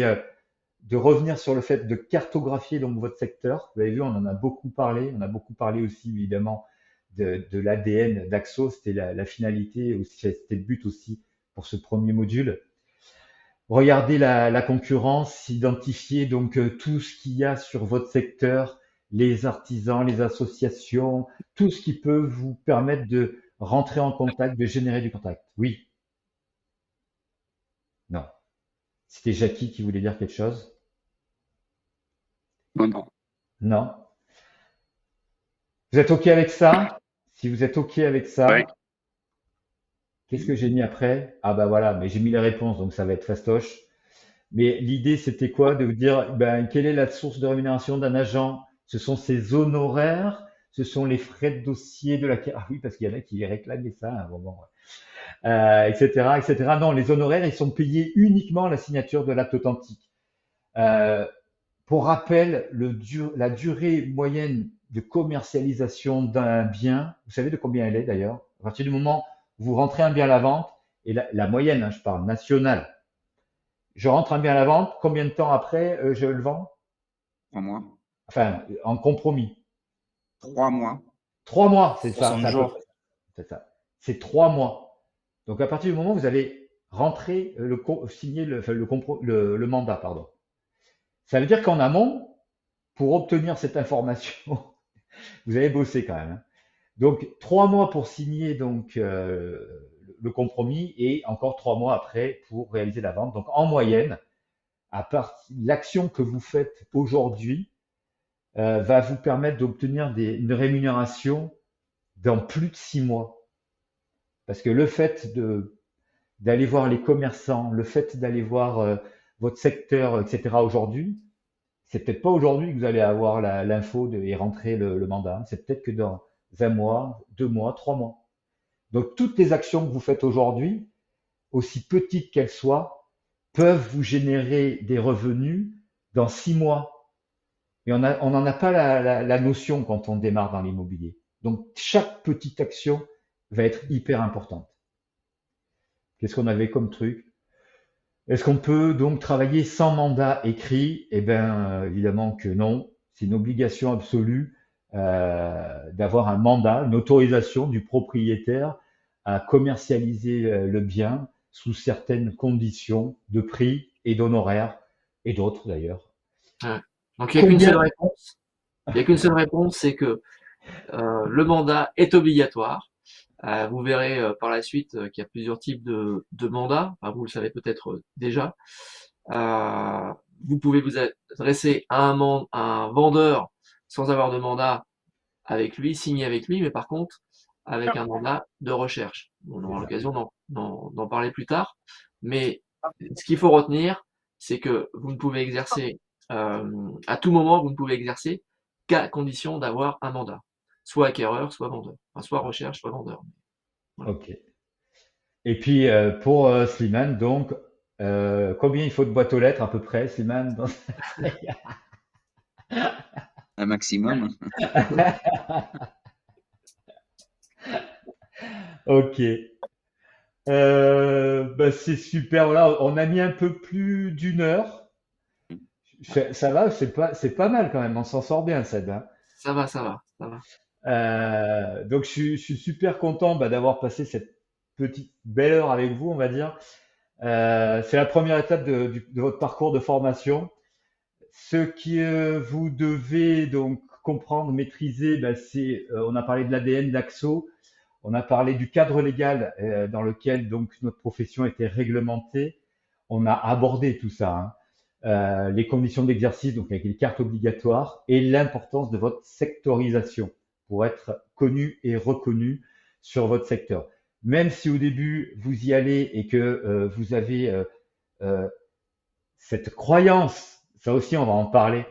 de revenir sur le fait de cartographier donc votre secteur. Vous avez vu, on en a beaucoup parlé. On a beaucoup parlé aussi évidemment de l'ADN d'Axo. C'était la finalité aussi, c'était le but aussi pour ce premier module. Regardez la concurrence, identifiez donc tout ce qu'il y a sur votre secteur, les artisans, les associations, tout ce qui peut vous permettre de rentrer en contact, de générer du contact. Oui, non. C'était Jackie qui voulait dire quelque chose? Non. Non. Vous êtes OK avec ça? Si vous êtes OK avec ça, Oui. qu'est-ce que j'ai mis après? Ah bah voilà, mais j'ai mis les réponses, donc ça va être fastoche. Mais l'idée, c'était quoi? De vous dire, ben, quelle est la source de rémunération d'un agent? Ce sont ses honoraires, ce sont les frais de dossier de la... Ah oui, parce qu'il y en a qui réclamaient ça à un moment, etc., etc. Non, les honoraires, ils sont payés uniquement à la signature de l'acte authentique. Euh, pour rappel, la durée moyenne de commercialisation d'un bien, vous savez de combien elle est d'ailleurs? À partir du moment où vous rentrez un bien à la vente, et la moyenne, hein, je parle nationale, je rentre un bien à la vente, combien de temps après je le vends? 3 mois. Enfin, en compromis. 3 mois. 3 mois, c'est ça, 60 c'est à peu jours. près. C'est ça. C'est 3 mois. Donc à partir du moment où vous allez rentrer signer le mandat, pardon. Ça veut dire qu'en amont, pour obtenir cette information, vous avez bossé quand même, hein. Donc 3 mois pour signer donc le compromis et encore 3 mois après pour réaliser la vente. Donc en moyenne, l'action que vous faites aujourd'hui va vous permettre d'obtenir une rémunération dans plus de 6 mois. Parce que le fait d'aller voir les commerçants, le fait d'aller voir votre secteur, etc. aujourd'hui, c'est peut-être pas aujourd'hui que vous allez avoir l'info et rentrer le mandat. C'est peut-être que dans 1 mois, 2 mois, 3 mois. Donc toutes les actions que vous faites aujourd'hui, aussi petites qu'elles soient, peuvent vous générer des revenus dans 6 mois. Et on n'en a pas la notion quand on démarre dans l'immobilier. Donc chaque petite action va être hyper importante. Qu'est-ce qu'on avait comme truc? Est-ce qu'on peut donc travailler sans mandat écrit? Eh bien, évidemment que non. C'est une obligation absolue d'avoir un mandat, une autorisation du propriétaire à commercialiser le bien sous certaines conditions de prix et d'honoraires et d'autres d'ailleurs. Ouais. Donc il n'y a qu'une Combien? seule réponse. Il n'y a qu'une seule réponse, c'est que le mandat est obligatoire. Vous verrez par la suite qu'il y a plusieurs types de mandats. Enfin, vous le savez peut-être déjà. Vous pouvez vous adresser à un vendeur sans avoir de mandat avec lui, signer avec lui, mais par contre avec un mandat de recherche. On aura l'occasion d'en parler plus tard. Mais ce qu'il faut retenir, c'est que vous ne pouvez exercer à tout moment, vous ne pouvez exercer qu'à condition d'avoir un mandat, soit acquéreur, soit vendeur, enfin, soit recherche, soit vendeur. Voilà. Ok. Et puis pour Slimane, donc, combien il faut de boîtes aux lettres à peu près, Slimane? Un maximum. Ok. Bah, c'est super. Voilà, on a mis un peu plus d'1 heure. Ça va, c'est pas mal quand même. On s'en sort bien, Seb, hein. Ça va, ça va, ça va. Donc je suis super content bah, d'avoir passé cette petite belle heure avec vous, on va dire. C'est la première étape de votre parcours de formation. Ce que vous devez donc comprendre, maîtriser, bah, on a parlé de l'ADN d'Axo. On a parlé du cadre légal dans lequel donc notre profession était réglementée. On a abordé tout ça, hein. Les conditions d'exercice, donc avec les cartes obligatoires, et l'importance de votre sectorisation pour être connu et reconnu sur votre secteur. Même si au début vous y allez et que vous avez euh, cette croyance, ça aussi on va en parler,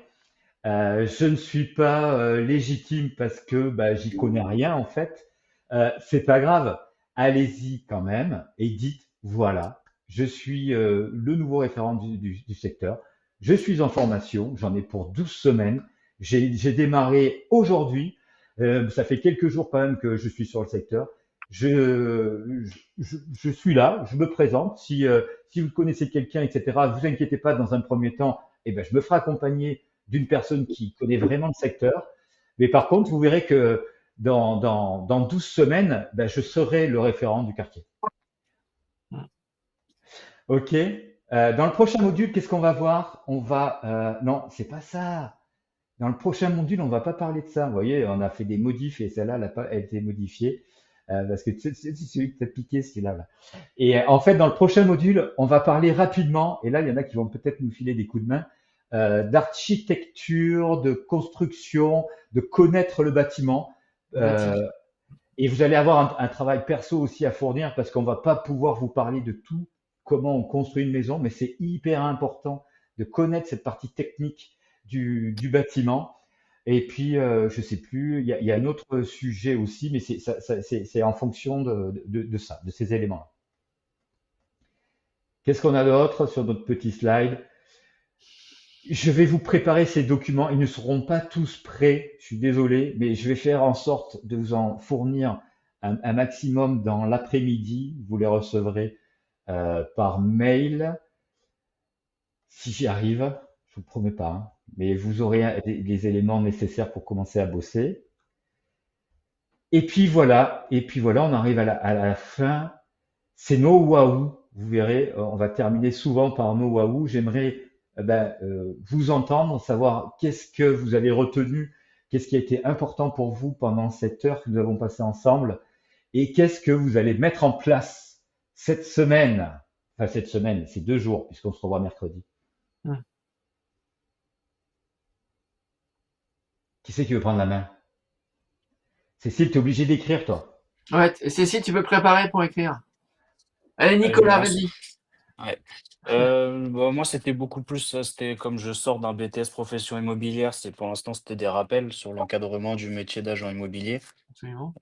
je ne suis pas légitime parce que bah, j'y connais rien en fait. C'est pas grave. Allez-y quand même et dites voilà, je suis le nouveau référent du secteur. Je suis en formation, j'en ai pour 12 semaines. J'ai démarré aujourd'hui. Ça fait quelques jours quand même que je suis sur le secteur. Je suis là, je me présente. Si vous connaissez quelqu'un, etc., vous inquiétez pas, dans un premier temps, eh ben, je me ferai accompagner d'une personne qui connaît vraiment le secteur. Mais par contre, vous verrez que dans 12 semaines, ben, je serai le référent du quartier. OK. Dans le prochain module, qu'est-ce qu'on va voir? On va... non, c'est pas ça. Dans le prochain module, on va pas parler de ça. Vous voyez, on a fait des modifs et celle-là, elle a pas été modifiée. Parce que c'est celui que tu as piqué, celui-là. Là. Et en fait, dans le prochain module, on va parler rapidement, et là, il y en a qui vont peut-être nous filer des coups de main, d'architecture, de construction, de connaître le bâtiment. Et vous allez avoir un travail perso aussi à fournir parce qu'on va pas pouvoir vous parler de tout, comment on construit une maison, mais c'est hyper important de connaître cette partie technique du bâtiment. Et puis, je sais plus, il y a un autre sujet aussi, mais c'est en fonction de ça, de ces éléments-là. Qu'est-ce qu'on a d'autre sur notre petit slide? Je vais vous préparer ces documents. Ils ne seront pas tous prêts, je suis désolé, mais je vais faire en sorte de vous en fournir un maximum dans l'après-midi. Vous les recevrez par mail, si j'y arrive. Je vous promets pas, hein. Mais vous aurez les éléments nécessaires pour commencer à bosser. Et puis voilà, on arrive à la fin. C'est nos waouh. Vous verrez, on va terminer souvent par nos waouh. J'aimerais vous entendre, savoir qu'est-ce que vous avez retenu, qu'est-ce qui a été important pour vous pendant cette heure que nous avons passée ensemble, et qu'est-ce que vous allez mettre en place cette semaine. Enfin, cette semaine, c'est 2 jours, puisqu'on se revoit mercredi. Qui c'est qui veut prendre la main? Cécile, t'es obligé d'écrire, toi. Ouais, Cécile, tu peux préparer pour écrire. Allez, Nicolas, vas-y. Ouais. Moi, c'était beaucoup plus, c'était comme je sors d'un BTS profession immobilière, pour l'instant, c'était des rappels sur l'encadrement du métier d'agent immobilier. Absolument.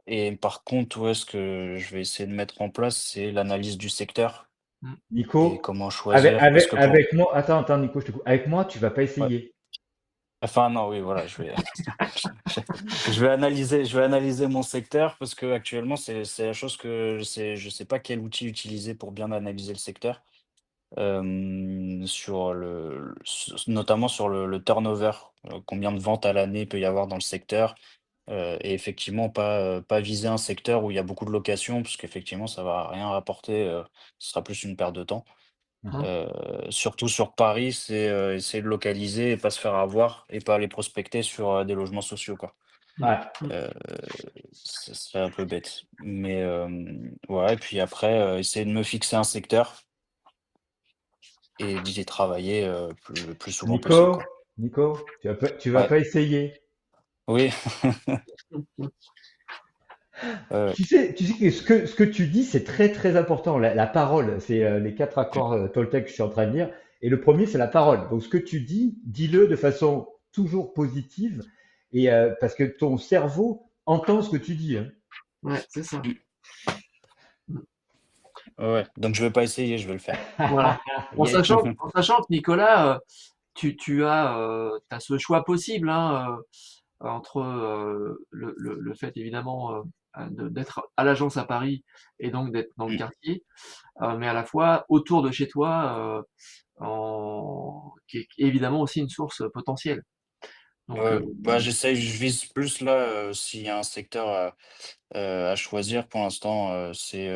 Et par contre, ouais, ce que je vais essayer de mettre en place, c'est l'analyse du secteur et Nico, comment choisir. Parce que avec moi, attends, Nico, je te coupe. Avec moi, tu vas pas ouais. essayer. Enfin, non, oui, voilà, je vais analyser mon secteur parce que actuellement, c'est la chose que je sais pas quel outil utiliser pour bien analyser le secteur. Notamment sur le turnover, combien de ventes à l'année peut y avoir dans le secteur, et effectivement pas viser un secteur où il y a beaucoup de locations parce qu'effectivement ça va rien rapporter, ce sera plus une perte de temps. Heu, Surtout sur Paris, c'est, essayer de localiser et pas se faire avoir et pas aller prospecter sur, des logements sociaux, quoi. Ouais. Heu, Ce serait un peu bête. Mais, ouais et puis après, essayer de me fixer un secteur et d'y travailler, le plus souvent possible, quoi. Nico, tu vas Ouais. pas essayer. Oui. Ouais. Tu sais que ce que tu dis, c'est très très important. La parole, c'est les 4 accords Toltec que je suis en train de lire. Et le premier, c'est la parole. Donc ce que tu dis, dis-le de façon toujours positive, et parce que ton cerveau entend ce que tu dis, hein. Ouais, c'est ça. Ouais, donc je vais pas essayer, je vais le faire. Voilà. En Yes. sachant que Nicolas, tu as ce choix possible, hein, entre le fait évidemment d'être à l'agence à Paris et donc d'être dans le Mmh. quartier, mais à la fois autour de chez toi, qui est évidemment aussi une source potentielle. Donc, Ouais, bah, je vise plus là, s'il y a un secteur à choisir pour l'instant, c'est,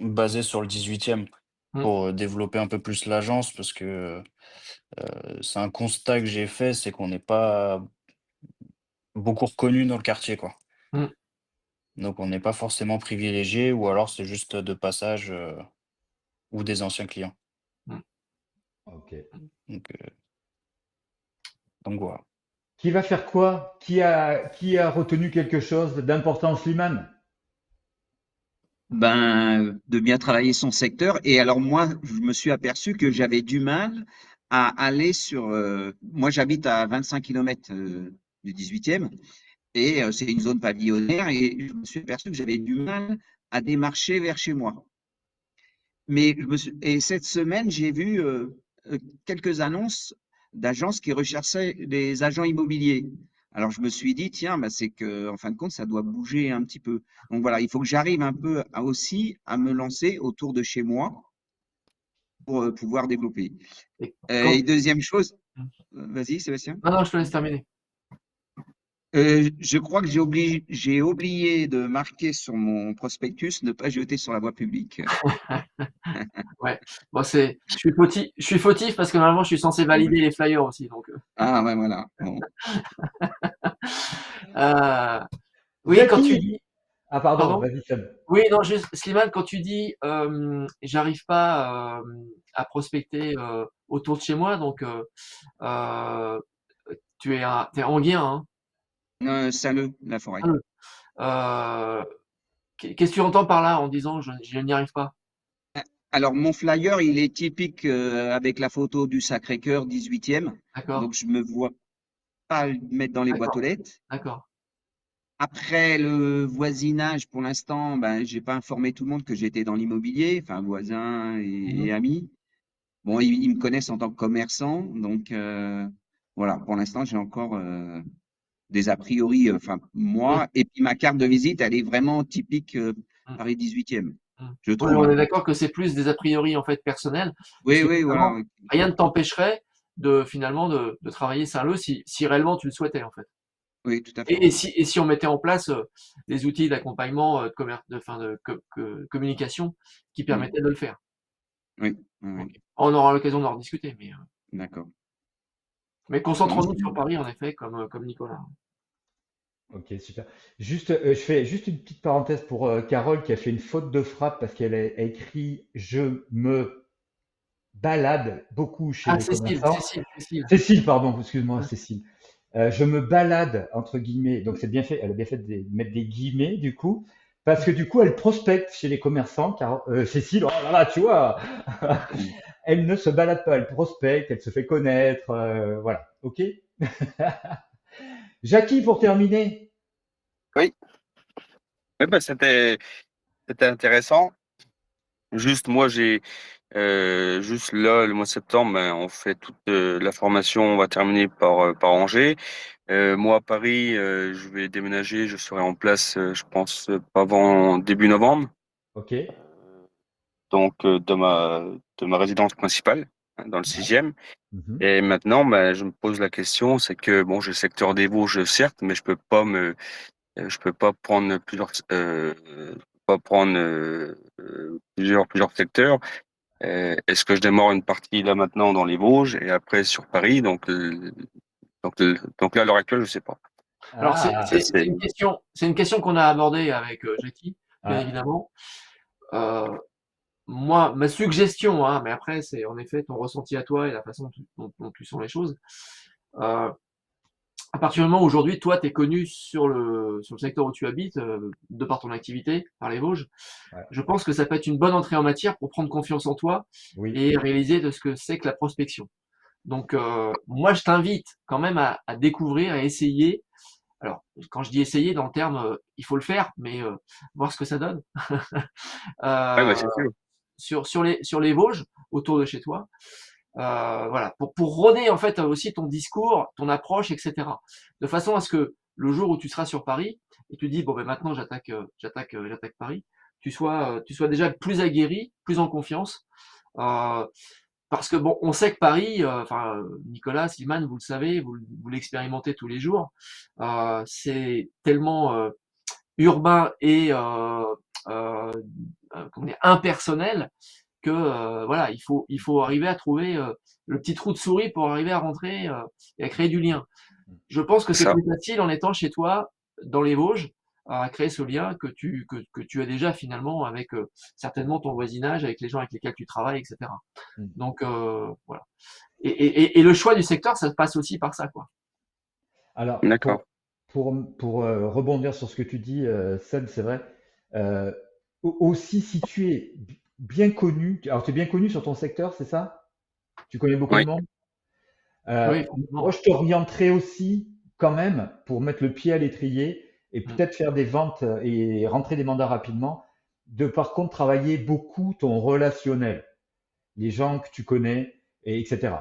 basé sur le 18e mmh, pour, développer un peu plus l'agence parce que, c'est un constat que j'ai fait, c'est qu'on n'est pas beaucoup reconnu dans le quartier, quoi. Mm. Donc on n'est pas forcément privilégié, ou alors c'est juste de passage ou des anciens clients. Ok. Donc, donc voilà. Qui va faire quoi? Qui a retenu quelque chose d'important, Slimane? Ben, de bien travailler son secteur. Et alors moi, je me suis aperçu que j'avais du mal à aller sur. Moi, j'habite à 25 km du 18e et c'est une zone pavillonnaire et je me suis aperçu que j'avais du mal à démarcher vers chez moi. Mais et cette semaine, j'ai vu quelques annonces d'agences qui recherchaient des agents immobiliers. Alors je me suis dit, tiens, bah, c'est que, en fin de compte, ça doit bouger un petit peu. Donc voilà, il faut que j'arrive un peu aussi à me lancer autour de chez moi pour pouvoir développer. Et quand... Et deuxième chose, vas-y, Sébastien. Non, non, je te laisse terminer. Je crois que j'ai oublié de marquer sur mon prospectus ne pas jeter sur la voie publique. Ouais. Bon, je suis fautif parce que normalement, je suis censé valider les flyers aussi. Donc, Ah ouais, voilà. Bon. oui, quand tu Jackie! dis, Ah, pardon, pardon? vas-y, Seb. Oui, non, juste, Slimane, quand tu dis, j'arrive pas à prospecter autour de chez moi, donc euh, t'es Anguien, hein? Salut, la forêt. Euh, Qu'est-ce que tu entends par là en disant je n'y arrive pas? Alors, mon flyer, il est typique avec la photo du Sacré-Cœur 18e. D'accord, Donc, je me vois pas le mettre dans les boîtes aux d'accord, lettres. d'accord. Après, le voisinage, pour l'instant, ben, j'ai pas informé tout le monde que j'étais dans l'immobilier, enfin, voisins et Mhm. amis. Bon, ils me connaissent en tant que commerçant. Donc, voilà, pour l'instant, j'ai encore des a priori, enfin, Mm, moi. Et puis, ma carte de visite, elle est vraiment typique mm, Paris 18e, mm. je Oui, trouve, on hein. est d'accord que c'est plus des a priori en fait personnels, Oui, puisque oui, voilà. finalement, rien ne t'empêcherait de finalement de travailler Saint-Leu si réellement tu le souhaitais en fait. Oui, tout à fait. Et si on mettait en place les outils d'accompagnement, de communication qui Mm. permettaient de le faire. Oui, oui, Ok. oui. On aura l'occasion d'en rediscuter, D'accord. mais Non, concentrons-nous sur Paris en effet, comme Nicolas. Ok, super. Juste, je fais juste une petite parenthèse pour Carole qui a fait une faute de frappe parce qu'elle a écrit je me balade beaucoup chez Ah, les Cécile, commerçants. Cécile, Cécile. Cécile, pardon, excuse-moi, Cécile. Je me balade entre guillemets, donc c'est bien fait, elle a bien fait de mettre des guillemets du coup, parce que du coup elle prospecte chez les commerçants, car Cécile, oh là là, tu vois, Mm. elle ne se balade pas, elle prospecte, elle se fait connaître, voilà, ok. Jackie, pour terminer. Oui, oui bah, c'était intéressant. Juste moi juste là le mois de septembre, ben, on fait toute la formation, on va terminer par Angers. Moi à Paris, je vais déménager, je serai en place, je pense pas avant début novembre, Ok. Ouais. donc de ma résidence principale, hein, dans le 6e. Mhm. Et maintenant, ben, je me pose la question, c'est que bon, j'ai le secteur des Vosges certes, mais je peux pas prendre plusieurs secteurs. Est-ce que je démarre une partie là maintenant dans les Vosges et après sur Paris? Donc là, à l'heure actuelle, je sais pas. Alors Ah, C'est c'est une question qu'on a abordée avec Jackie, bien ouais. évidemment. Euh, Moi, ma suggestion, hein, mais après c'est en effet ton ressenti à toi et la façon dont tu sens les choses. Euh, à partir du moment où aujourd'hui, toi, tu es connu sur le secteur où tu habites, de par ton activité, par les Vosges, Ouais. je pense que ça peut être une bonne entrée en matière pour prendre confiance en toi Oui. et réaliser de ce que c'est que la prospection. Donc, moi, je t'invite quand même à découvrir, à essayer. Alors, quand je dis essayer, dans le terme, il faut le faire, mais voir ce que ça donne. ouais, bah, Euh, c'est sûr. sur les Vosges, autour de chez toi. Voilà, pour rôder en fait aussi ton discours, ton approche, etc. De façon à ce que le jour où tu seras sur Paris et tu dis bon ben maintenant j'attaque Paris, tu sois déjà plus aguerri, plus en confiance. Euh, Parce que bon, on sait que Paris, enfin Nicolas, Slimane, vous le savez, vous l'expérimentez tous les jours, c'est tellement urbain et comment dire, impersonnel que voilà, il faut arriver à trouver le petit trou de souris pour arriver à rentrer et à créer du lien. Je pense que C'est c'est ça. plus facile en étant chez toi dans les Vosges à créer ce lien que tu as déjà finalement avec certainement ton voisinage, avec les gens avec lesquels tu travailles, etc. Mm. Donc voilà. Et le choix du secteur, ça passe aussi par ça, quoi. Alors, D'accord. pour rebondir sur ce que tu dis, Seb, c'est vrai. euh, Aussi, si tu es bien connu, alors tu es bien connu sur ton secteur, c'est ça? Tu connais beaucoup de Oui. monde? Euh, Oui, Moi, complètement. je t'orienterais aussi quand même pour mettre le pied à l'étrier et Mm. peut-être faire des ventes et rentrer des mandats rapidement, de par contre travailler beaucoup ton relationnel, les gens que tu connais, et etc.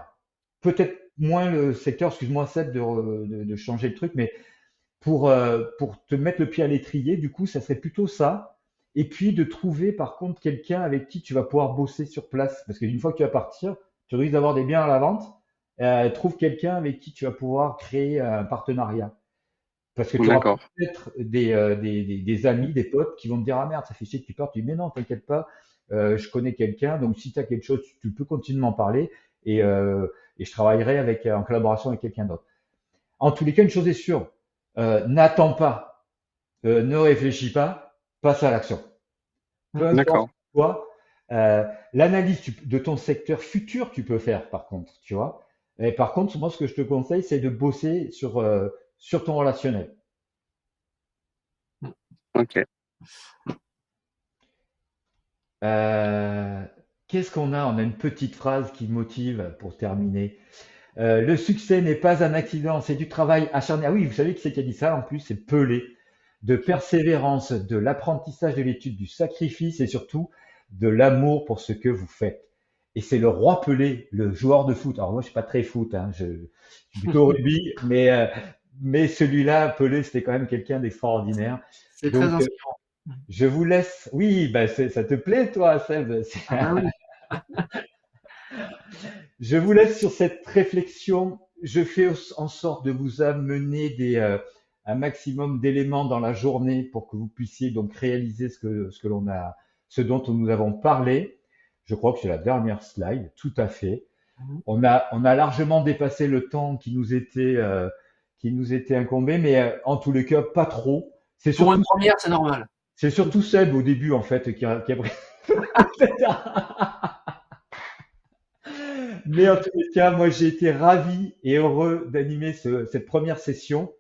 Peut-être moins le secteur, excuse-moi Seb de changer le truc, mais pour te mettre le pied à l'étrier, du coup, ça serait plutôt ça. Et puis de trouver par contre quelqu'un avec qui tu vas pouvoir bosser sur place. Parce qu'une fois que tu vas partir, tu risques d'avoir des biens à la vente. Trouve quelqu'un avec qui tu vas pouvoir créer un partenariat. Parce que tu auras D'accord. peut-être des amis, des potes qui vont te dire: ah merde, ça fait chier que tu partes. Tu dis: mais non, t'inquiète pas, je connais quelqu'un. Donc si tu as quelque chose, tu peux continuer de m'en parler et je travaillerai en collaboration avec quelqu'un d'autre. En tous les cas, une chose est sûre, n'attends pas, ne réfléchis pas, passe à l'action. Peu importe D'accord. quoi, l'analyse de ton secteur futur, tu peux faire par contre, tu vois. Et par contre, moi, ce que je te conseille, c'est de bosser sur ton relationnel. Ok. Euh, Qu'est-ce qu'on a? On a une petite phrase qui motive pour terminer. Le succès n'est pas un accident, c'est du travail acharné. Ah oui, vous savez qui c'est qui a dit ça en plus? C'est Pelé. De persévérance, de l'apprentissage de l'étude, du sacrifice et surtout de l'amour pour ce que vous faites. Et c'est le roi Pelé, le joueur de foot. Alors moi, je suis pas très foot, hein, je suis plutôt rugby, mais celui-là, Pelé, c'était quand même quelqu'un d'extraordinaire. C'est très Donc, inspirant. je vous laisse. Oui, bah, ça te plaît, toi, Seb? Ah bah oui. Je vous laisse sur cette réflexion. Je fais en sorte de vous amener un maximum d'éléments dans la journée pour que vous puissiez donc réaliser ce dont nous avons parlé. Je crois que c'est la dernière slide, tout à fait. Mhm. On a largement dépassé le temps qui nous était incombé, mais en tous les cas, pas trop. Pour une première, c'est normal. C'est surtout Seb au début, en fait, qui a pris. Mais en tous les cas, moi j'ai été ravi et heureux d'animer cette première session.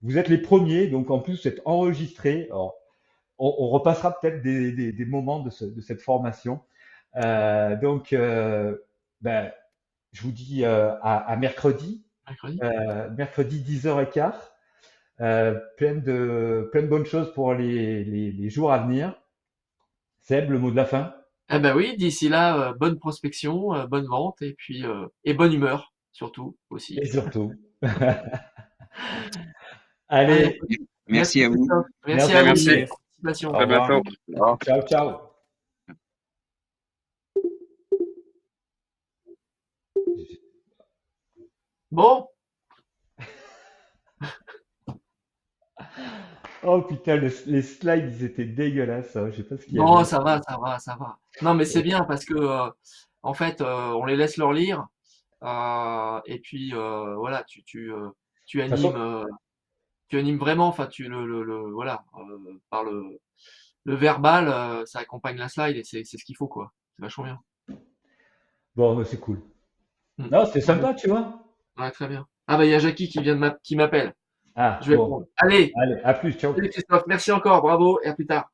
Vous êtes les premiers, donc en plus c'est enregistré. Alors, on repassera peut-être des moments de cette formation. Donc, ben, je vous dis à mercredi, Mercredi. mercredi 10h15. Plein de bonnes choses pour les jours à venir. Seb, le mot de la fin. Eh ben oui, d'ici là, bonne prospection, bonne vente et puis et bonne humeur surtout aussi. Et surtout. Allez, Allez, Merci merci à vous. Christophe. Merci merci. à vous Merci. pour Merci. votre participation. Au À revoir. bientôt. Au revoir. Ciao, ciao. Bon, Oh putain, les slides, ils étaient dégueulasses, hein. Je sais pas ce qu'il y non, avait. ça va, ça va, ça va. Non, mais c'est bien parce que en fait, on les laisse leur lire et puis voilà, tu De toute façon, animes vraiment. Enfin, voilà, par le verbal, ça accompagne la slide et c'est ce qu'il faut quoi. C'est vachement bien. bon, bah, c'est cool. Mm. Non, c'était Ouais, sympa, tu vois. ouais, très bien. Ah bah il y a Jackie qui vient qui m'appelle. Ah, Je vais bon. prendre. Allez, Allez, à plus, ciao. salut Christophe, merci encore, bravo et à plus tard.